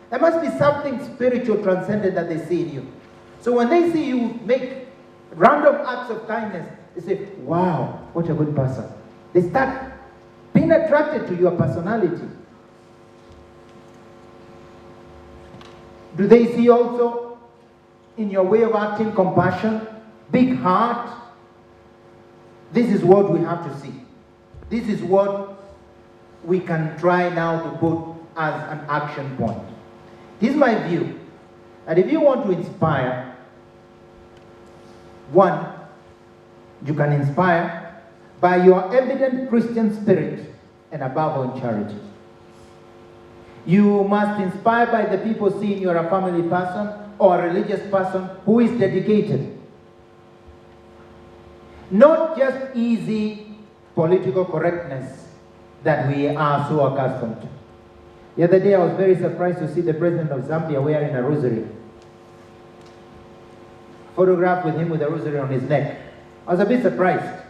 There must be something spiritual, transcendent that they see in you. So when they see you make random acts of kindness, they say, wow, what a good person. They start being attracted to your personality. Do they see also in your way of acting compassion, big heart? This is what we have to see. This is what we can try now to put as an action point. Here's my view, that if you want to inspire, one, you can inspire by your evident Christian spirit and above all in charity. You must inspire by the people seeing you're a family person or a religious person who is dedicated. Not just easy political correctness that we are so accustomed to. The other day I was very surprised to see the president of Zambia wearing a rosary. Photograph with him with a rosary on his neck. I was a bit surprised.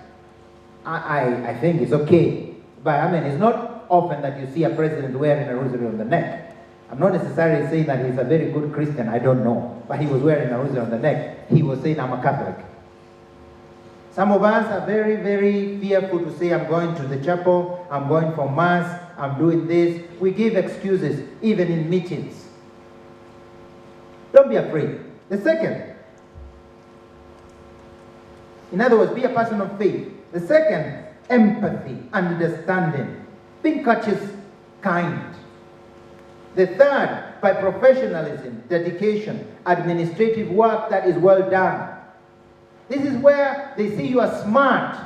I think it's okay. But I mean, it's not often that you see a president wearing a rosary on the neck. I'm not necessarily saying that he's a very good Christian, I don't know. But he was wearing a rosary on the neck. He was saying, I'm a Catholic. Some of us are very, very fearful to say, I'm going to the chapel, I'm going for mass, I'm doing this. We give excuses, even in meetings. Don't be afraid. The second, in other words, be a person of faith. The second, empathy, understanding, being courteous, kind. The third, by professionalism, dedication, administrative work that is well done. This is where they see you are smart.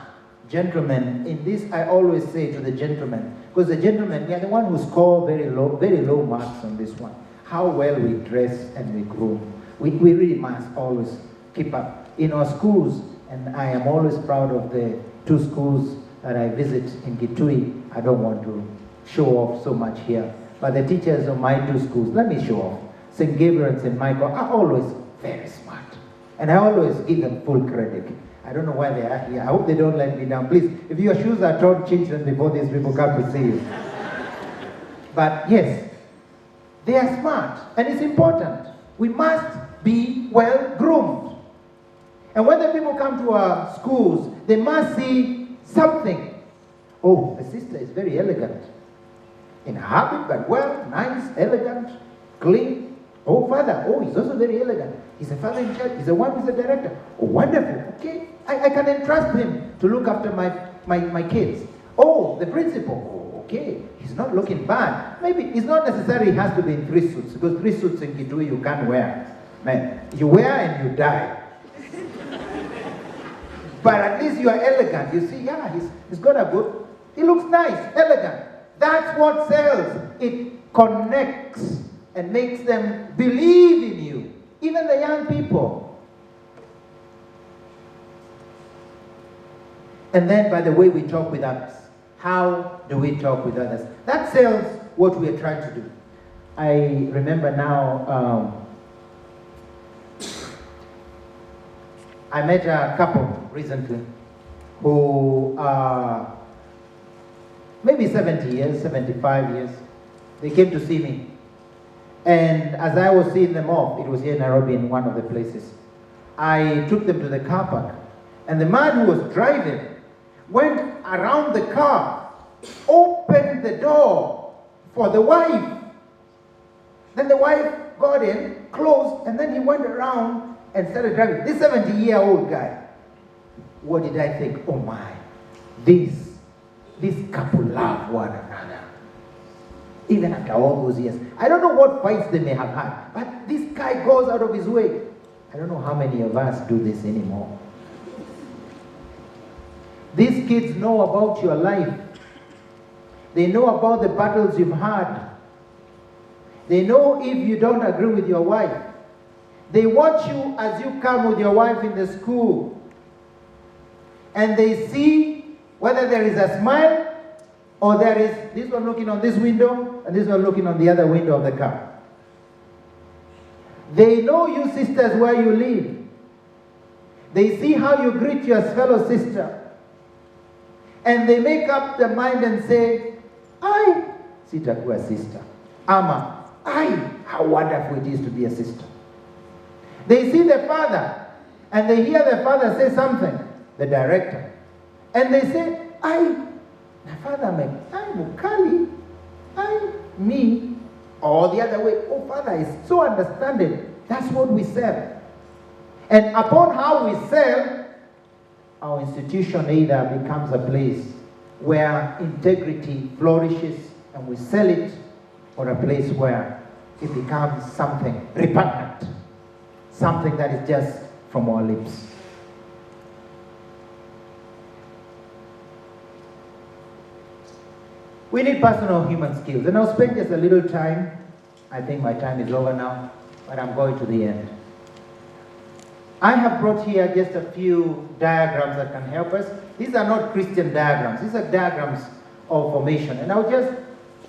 Gentlemen, in this I always say to the gentlemen, because the gentlemen, we are the one who score very low marks on this one. How well we dress and we groom. We really must always keep up. In our schools, and I am always proud of the two schools that I visit in Kitui. I don't want to show off so much here. But the teachers of my two schools, let me show off. St. Gabriel and St. Michael are always very smart. And I always give them full credit. I don't know why they are here. I hope they don't let me down. Please, if your shoes are torn, change them before these people come to see you. But yes, they are smart. And it's important. We must be well groomed. And when the people come to our schools, they must see something. Oh, the sister is very elegant. In habit, but well, nice, elegant, clean. Oh, father, oh, he's also very elegant. He's a father in church. He's the one who's a director. Oh, wonderful. Okay, I can entrust him to look after my kids. Oh, the principal. Oh, okay, he's not looking bad. Maybe it's not necessarily has to be in 3 suits, because 3 suits in Kitui you can't wear. Man, you wear and you die. But at least you are elegant. You see, yeah, he's got a good, he looks nice, elegant. That's what sells. It connects and makes them believe in you. Even the young people. And then by the way we talk with others. How do we talk with others? That sells what we are trying to do. I remember now, I met a couple recently who are maybe 70 years, 75 years. They came to see me. And as I was seeing them off, it was here in Nairobi in one of the places, I took them to the car park. And the man who was driving went around the car, opened the door for the wife. Then the wife got in, closed, and then he went around and started driving. This 70-year-old guy. What did I think? Oh my, this couple love one another. Even after all those years. I don't know what fights they may have had, but this guy goes out of his way. I don't know how many of us do this anymore. These kids know about your life. They know about the battles you've had. They know if you don't agree with your wife. They watch you as you come with your wife in the school. And they see whether there is a smile or there is this one looking on this window and this one looking on the other window of the car. They know you sisters where you live. They see how you greet your fellow sister. And they make up their mind and say, "I, sitakuwa sister." Ama, "I, how wonderful it is to be a sister." They see the father, and they hear the father say something, the director. And they say, "I, the father, I, mukali, I, me." Or the other way, "Oh, father is so understanding." That's what we sell. And upon how we sell, our institution either becomes a place where integrity flourishes and we sell it, or a place where it becomes something repugnant, something that is just from our lips. We need personal human skills. And I'll spend just a little time. I think my time is over now, but I'm going to the end. I have brought here just a few diagrams that can help us. These are not Christian diagrams. These are diagrams of formation. And I'll just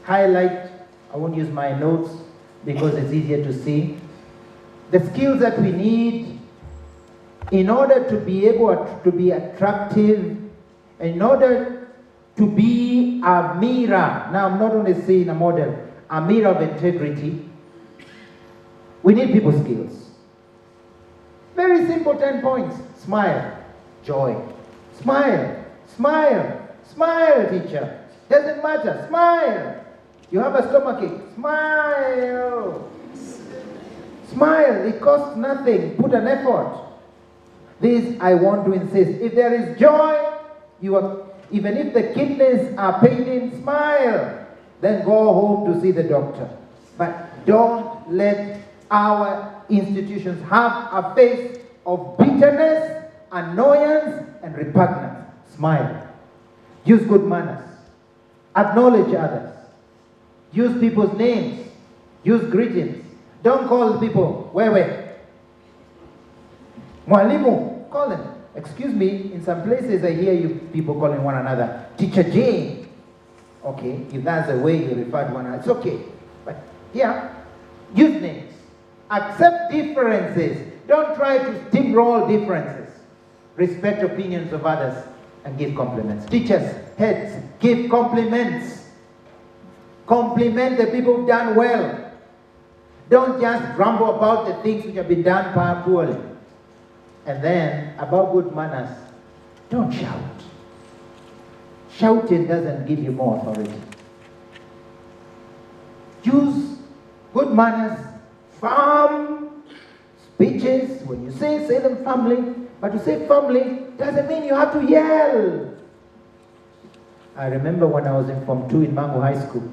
highlight, I won't use my notes because it's easier to see, the skills that we need in order to be able to be attractive, in order to be a mirror. Now, I'm not only saying a model, a mirror of integrity. We need people skills. Very simple 10 points. Smile, joy. Smile, smile, smile, teacher. Doesn't matter, smile. You have a stomachache, smile. Smile, it costs nothing. Put an effort. This I want to insist. If there is joy, you are, even if the kidneys are paining, smile. Then go home to see the doctor. But don't let our institutions have a face of bitterness, annoyance, and repugnance. Smile. Use good manners. Acknowledge others. Use people's names. Use greetings. Don't call people, wewe. Mwalimu, call them. Excuse me, in some places I hear you people calling one another, Teacher Jane. Okay, if that's the way you refer to one another, it's okay. But here, use names. Accept differences. Don't try to steamroll differences. Respect opinions of others and give compliments. Teachers, heads, give compliments. Compliment the people who've done well. Don't just grumble about the things which have been done poorly. And then, about good manners, don't shout. Shouting doesn't give you more authority. Use good manners, firm speeches. When you say them firmly. But to say firmly doesn't mean you have to yell. I remember when I was in Form 2 in Mango High School,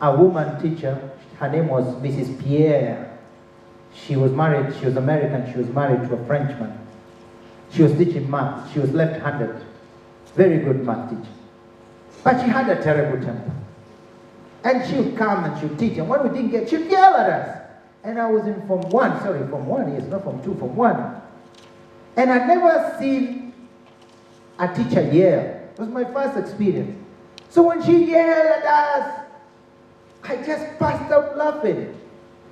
a woman teacher, her name was Mrs. Pierre. She was married, she was American, she was married to a Frenchman. She was teaching math, she was left-handed. Very good math teacher. But she had a terrible temper. And she would come and she would teach, and when we didn't get, she'd yell at us. And I was in Form 1, sorry, Form 1, yes, not Form 2, Form 1. And I'd never seen a teacher yell. It was my first experience. So when she yelled at us, I just burst out laughing.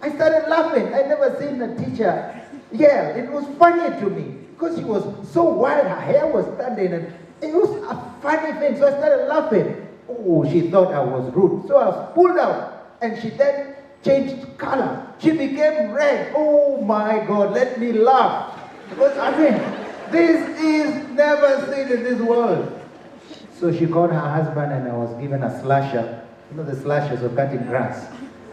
I started laughing. I'd never seen a teacher yell. It was funny to me because she was so wild. Her hair was standing and it was a funny thing. So I started laughing. Oh, she thought I was rude. So I was pulled out and she then changed color. She became red. Oh my God, let me laugh. Because I mean, this is never seen in this world. So she called her husband and I was given a slasher. You know the slashers of cutting grass.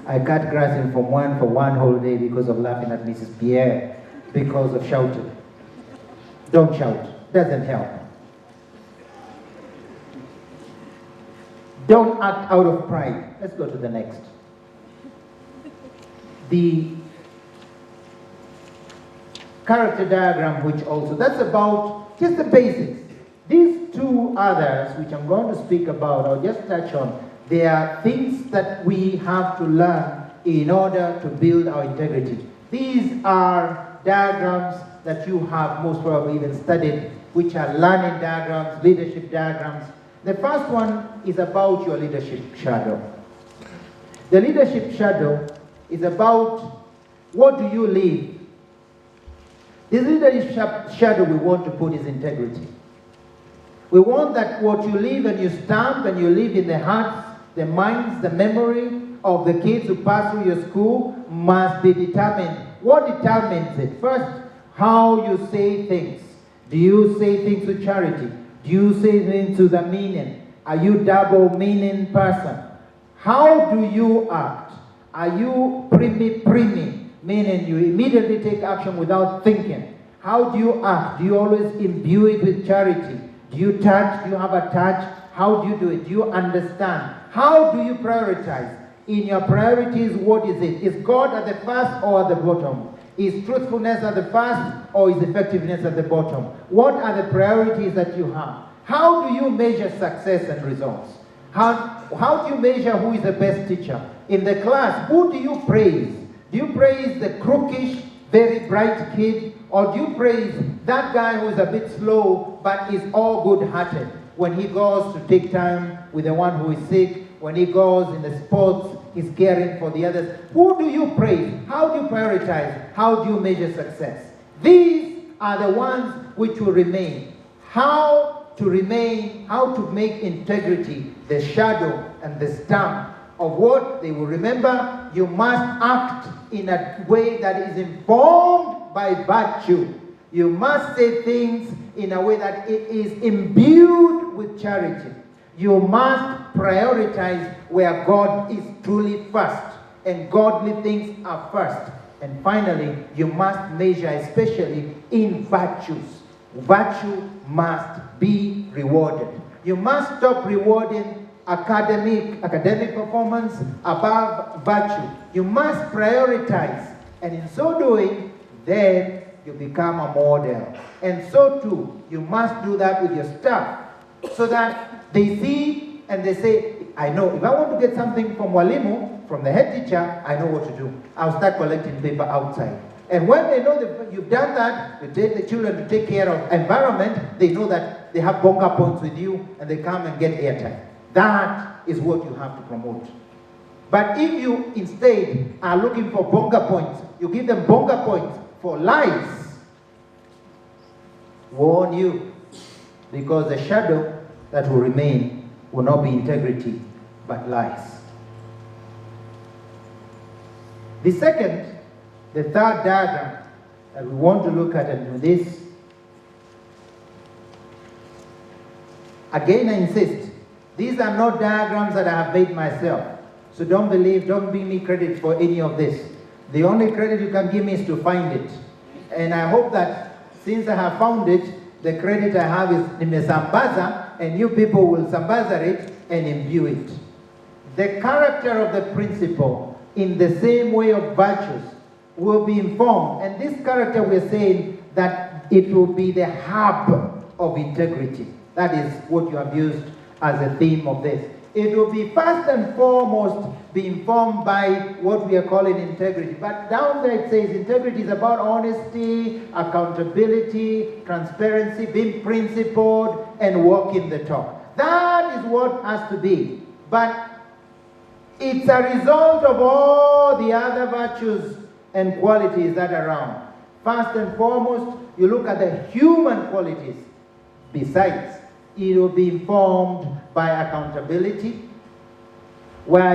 I cut grass in Form 1 for one whole day because of laughing at Mrs. Pierre, because of shouting. Don't shout, doesn't help. Don't act out of pride. Let's go to the next. The character diagram, which also, that's about just the basics. These two others, which I'm going to speak about, I'll just touch on. They are things that we have to learn in order to build our integrity. These are diagrams that you have most probably even studied, which are learning diagrams, leadership diagrams. The first one is about your leadership shadow. The leadership shadow is about what do you live. The leadership shadow we want to put is integrity. We want that what you live and you stamp and you live in the hearts, the minds, the memory of the kids who pass through your school must be determined. What determines it? First, how you say things. Do you say things with charity? Do you say things with a meaning? Are you double meaning person? How do you act? Are you primi, meaning you immediately take action without thinking? How do you act? Do you always imbue it with charity? Do you touch? Do you have a touch? How do you do it? Do you understand? How do you prioritize? In your priorities, what is it? Is God at the first or at the bottom? Is truthfulness at the first or is effectiveness at the bottom? What are the priorities that you have? How do you measure success and results? How do you measure who is the best teacher? In the class, who do you praise? Do you praise the crookish, very bright kid? Or do you praise that guy who is a bit slow but is all good-hearted? When he goes to take time with the one who is sick, when he goes in the sports, he's caring for the others. Who do you praise? How do you prioritize? How do you measure success? These are the ones which will remain. How to remain, how to make integrity the shadow and the stamp of what they will remember. You must act in a way that is informed by virtue. You must say things in a way that it is imbued with charity. You must prioritize where God is truly first and godly things are first. And finally, you must measure, especially in virtues. Virtue must be rewarded. You must stop rewarding academic performance above virtue. You must prioritize, and in so doing, then you become a model. And so too, you must do that with your staff, so that they see and they say, I know, if I want to get something from Walimu, from the head teacher, I know what to do. I'll start collecting paper outside. And when they know that you've done that, you take the children to take care of environment, they know that they have bonga points with you and they come and get airtime. That is what you have to promote. But if you instead are looking for bonga points, you give them bonga points for lies, warn you, because the shadow that will remain will not be integrity, but lies. The third diagram that we want to look at and do this, again I insist, these are not diagrams that I have made myself. So don't give me credit for any of this. The only credit you can give me is to find it. And I hope that since I have found it, the credit I have is nimesambaza, and you people will sambaza it and imbue it. The character of the principle, in the same way of virtues, will be informed. And this character, we're saying that it will be the hub of integrity. That is what you have used as a theme of this. It will be first and foremost be informed by what we are calling integrity. But down there it says integrity is about honesty, accountability, transparency, being principled, and walking the talk. That is what has to be. But it's a result of all the other virtues and qualities that are around. First and foremost, you look at the human qualities. Besides, it will be informed by accountability, where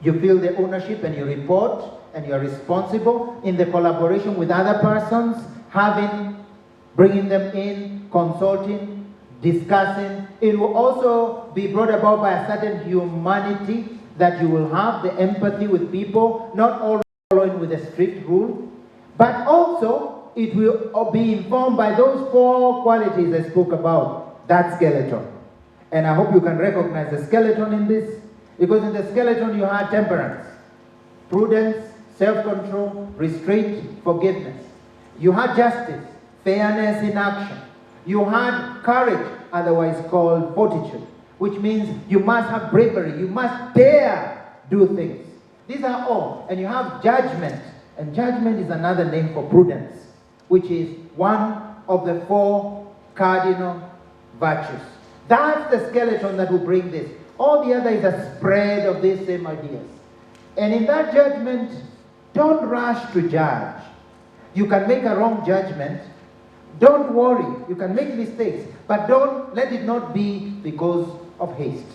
you feel the ownership and you report and you're responsible in the collaboration with other persons, bringing them in, consulting, discussing. It will also be brought about by a certain humanity, that you will have the empathy with people, not all following with a strict rule, but also it will be informed by those 4 qualities I spoke about, that skeleton. And I hope you can recognize the skeleton in this, because in the skeleton you had temperance, prudence, self-control, restraint, forgiveness. You had justice, fairness in action. You had courage, otherwise called fortitude, which means you must have bravery, you must dare do things. These are all. And you have judgment, and judgment is another name for prudence, which is one of the 4 cardinal virtues. That's the skeleton that will bring this. All the other is a spread of these same ideas. And in that judgment, don't rush to judge. You can make a wrong judgment. Don't worry. You can make mistakes. But don't let it not be because of haste.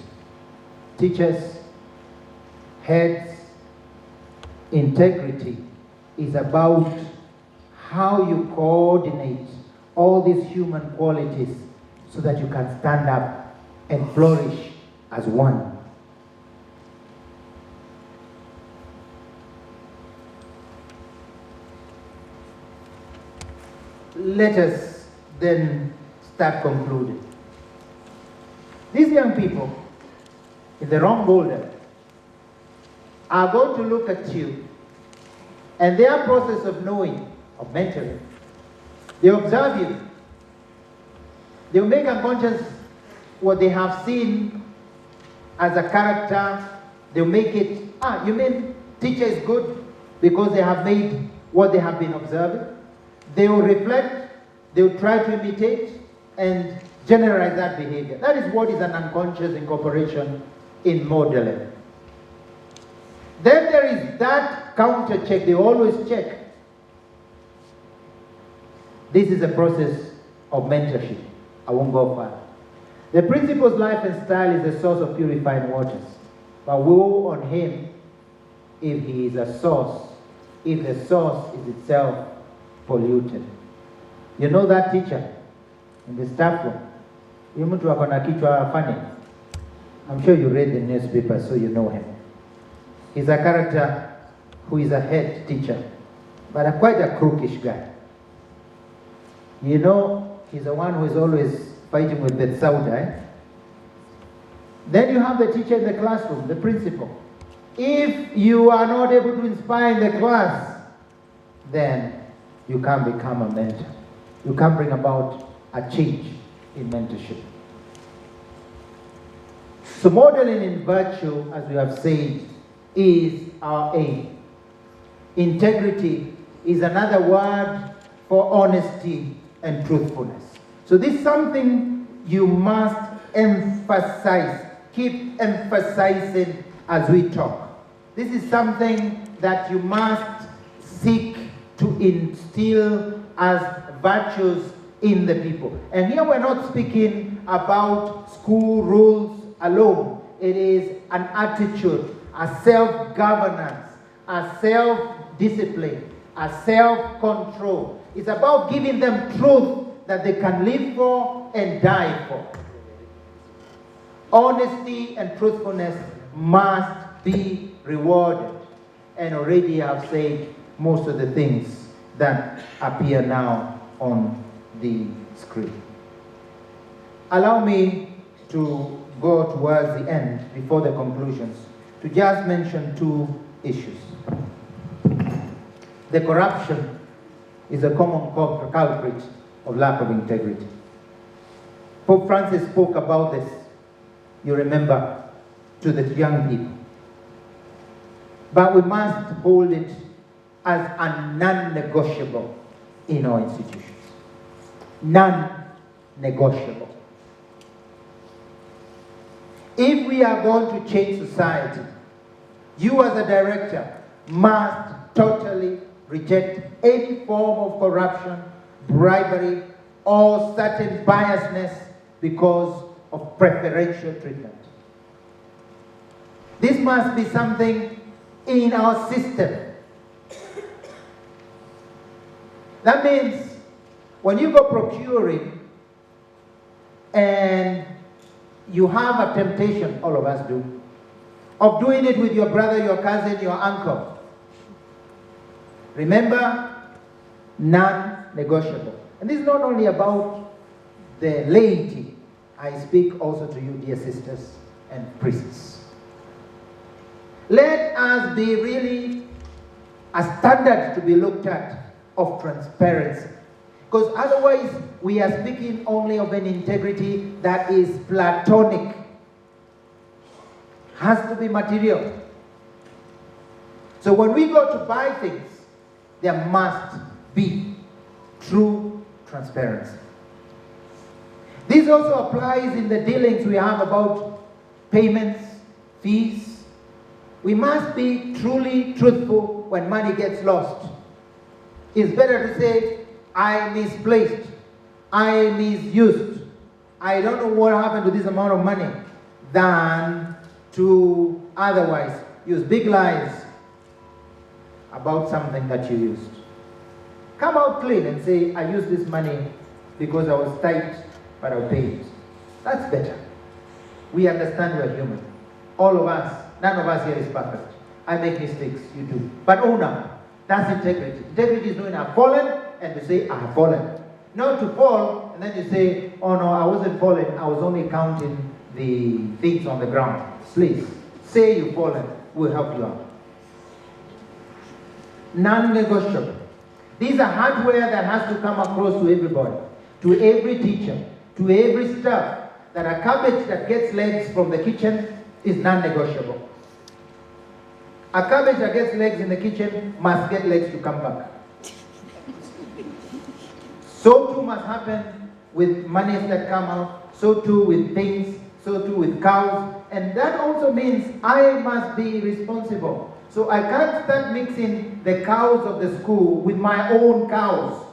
Teachers, heads, integrity is about how you coordinate all these human qualities so that you can stand up and flourish as one. Let us then start concluding. These young people in the wrong boulder are going to look at you, and their process of knowing, of mentoring, they observe you. They will make unconscious what they have seen as a character. They'll make it, you mean teacher is good because they have made what they have been observing. They will reflect, they will try to imitate and generalize that behavior. That is what is an unconscious incorporation in modeling. Then there is that counter check, they always check. This is a process of mentorship. I won't go far. The principal's life and style is a source of purifying waters. But woe on him if he is a source, if the source is itself polluted. You know that teacher in the staff room? You mtu wako na kichwa funny. I'm sure you read the newspaper, so you know him. He's a character who is a head teacher, but quite a crookish guy. You know, he's the one who is always fighting with Bethsaida. Eh? Then you have the teacher in the classroom, the principal. If you are not able to inspire in the class, then you can't become a mentor. You can't bring about a change in mentorship. So modeling in virtue, as we have said, is our aim. Integrity is another word for honesty and truthfulness. So this is something you must emphasize, keep emphasizing as we talk. This is something that you must seek to instill as virtues in the people. And here we're not speaking about school rules alone. It is an attitude, a self-governance, a self-discipline, a self-control. It's about giving them truth that they can live for and die for. Honesty and truthfulness must be rewarded. And already I've said most of the things that appear now on the screen. Allow me to go towards the end, before the conclusions, to just mention 2 issues. The corruption is a common culprit of lack of integrity. Pope Francis spoke about this, you remember, to the young people. But we must hold it as a non-negotiable in our institutions. Non-negotiable. If we are going to change society, you as a director must totally reject any form of corruption, bribery, or certain biasness because of preferential treatment. This must be something in our system. That means when you go procuring, and you have a temptation, all of us do, of doing it with your brother, your cousin, your uncle. Remember, non-negotiable. And this is not only about the laity. I speak also to you, dear sisters and priests. Let us be really a standard to be looked at of transparency. Because otherwise, we are speaking only of an integrity that is platonic. Has to be material. So when we go to buy things, there must be true transparency. This also applies in the dealings we have about payments, fees. We must be truly truthful when money gets lost. It's better to say, I misplaced, I misused, I don't know what happened to this amount of money, than to otherwise use big lies about something that you used. Come out clean and say, I used this money because I was tight, but I'll pay it. That's better. We understand you are human. All of us, none of us here is perfect. I make mistakes, you do. But own up. That's integrity. Integrity is knowing I've fallen and to say, I have fallen. Not to fall and then you say, oh no, I wasn't falling, I was only counting the things on the ground. Please, say you've fallen, we'll help you out. Non-negotiable. These are hardware that has to come across to everybody, to every teacher, to every staff, that a cabbage that gets legs from the kitchen is non-negotiable. A cabbage that gets legs in the kitchen must get legs to come back. So too must happen with monies that come out, so too with things, so too with cows, and that also means I must be responsible. So I can't start mixing the cows of the school with my own cows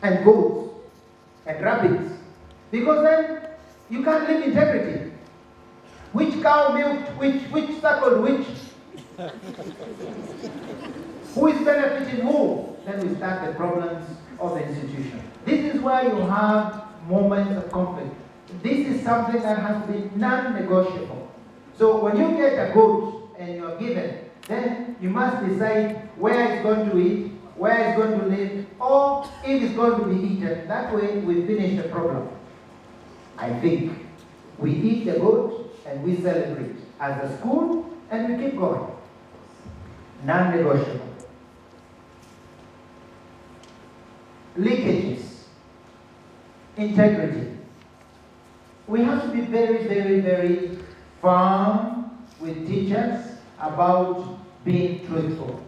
and goats and rabbits, because then you can't live integrity. Which cow milked which suckled which? Who is benefiting who? Then we start the problems of the institution. This is why you have moments of conflict. This is something that has to be non-negotiable. So when you get a goat and you're given, then you must decide where it's going to eat, where it's going to live, or if it's going to be eaten. That way we finish the problem. I think we eat the goat and we celebrate as a school and we keep going. Non-negotiable. Leakages. Integrity. We have to be very, very, very firm with teachers about being truthful.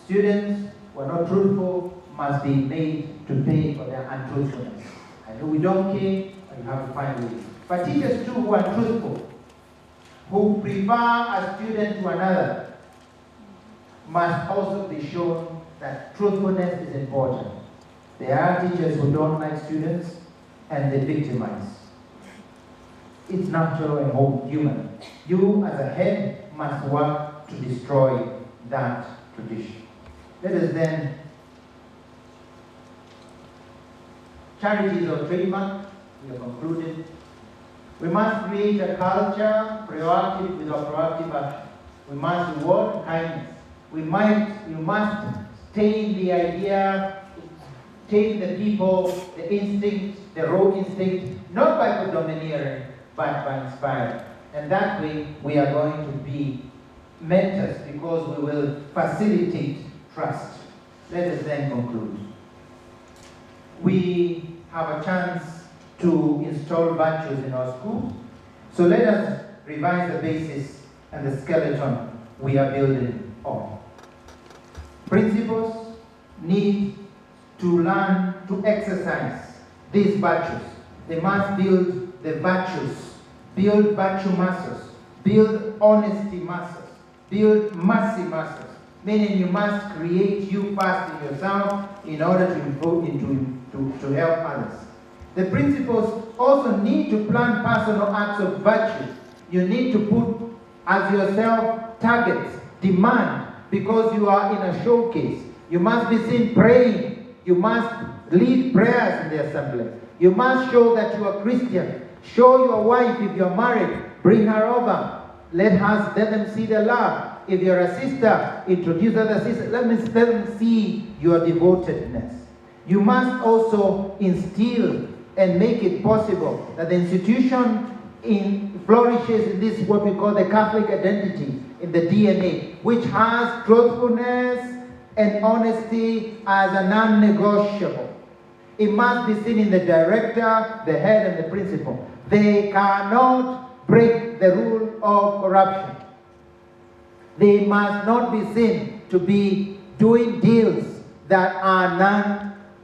Students who are not truthful must be made to pay for their untruthfulness. I know we don't care, but you have to find ways. But teachers too who are truthful, who prefer a student to another, must also be shown that truthfulness is important. There are teachers who don't like students and they victimize. It's natural and human. You as a head must work to destroy that tradition. Let us then, charities or trademark, we have concluded. We must create a culture proactive with a proactive action. We must reward kindness. We must tame the idea, tame the people, the instinct, the raw instinct, not by domineering, but by inspiring. And that way we are going to be mentors because we will facilitate trust. Let us then conclude. We have a chance to install virtues in our schools. So let us revise the basis and the skeleton we are building on. Principals need to learn to exercise these virtues. They must build the virtues, build virtue muscles, build honesty muscles, build mercy muscles, meaning you must create you first in yourself in order to improve, to help others. The principals also need to plan personal acts of virtue. You need to put as yourself targets, demand, because you are in a showcase. You must be seen praying. You must lead prayers in the assembly. You must show that you are Christian. Show your wife, if you're married, bring her over. Let them see the love. If you're a sister, introduce other sisters. Let them see your devotedness. You must also instill and make it possible that the institution flourishes in this, what we call the Catholic identity, in the DNA, which has truthfulness and honesty as a non-negotiable. It must be seen in the director, the head, and the principal. They cannot break the rule of corruption. They must not be seen to be doing deals that are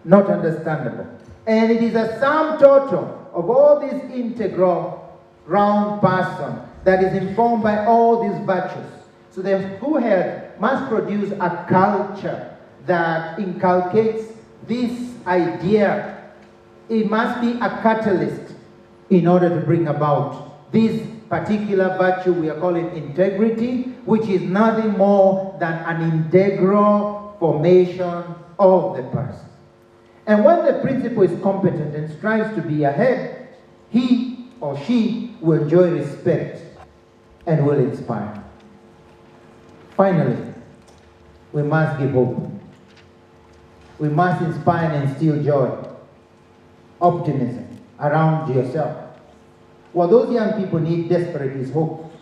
not understandable. And it is a sum total of all these integral round person that is informed by all these virtues. So the who-head must produce a culture that inculcates this idea. It must be a catalyst in order to bring about this particular virtue we are calling integrity, which is nothing more than an integral formation of the person. And when the principal is competent and strives to be ahead, he or she will enjoy respect and will inspire. Finally, we must give hope. We must inspire and instill joy, optimism around yourself. What those young people need desperately is hope,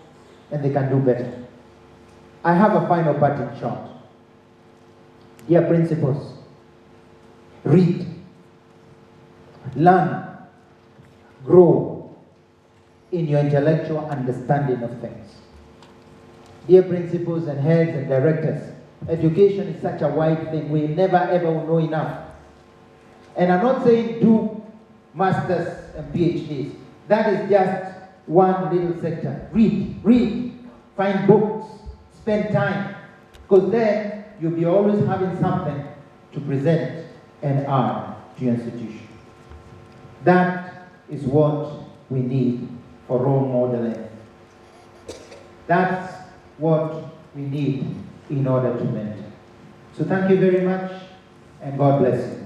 and they can do better. I have a final parting shot. Dear principals, read, learn, grow in your intellectual understanding of things. Dear principals and heads and directors, education is such a wide thing. We never ever will know enough. And I'm not saying do masters and PhDs. That is just one little sector. Read, find books, spend time. Because then you'll be always having something to present and add to your institution. That is what we need for role modeling. That's what we need in order to mentor. So thank you very much, and God bless you.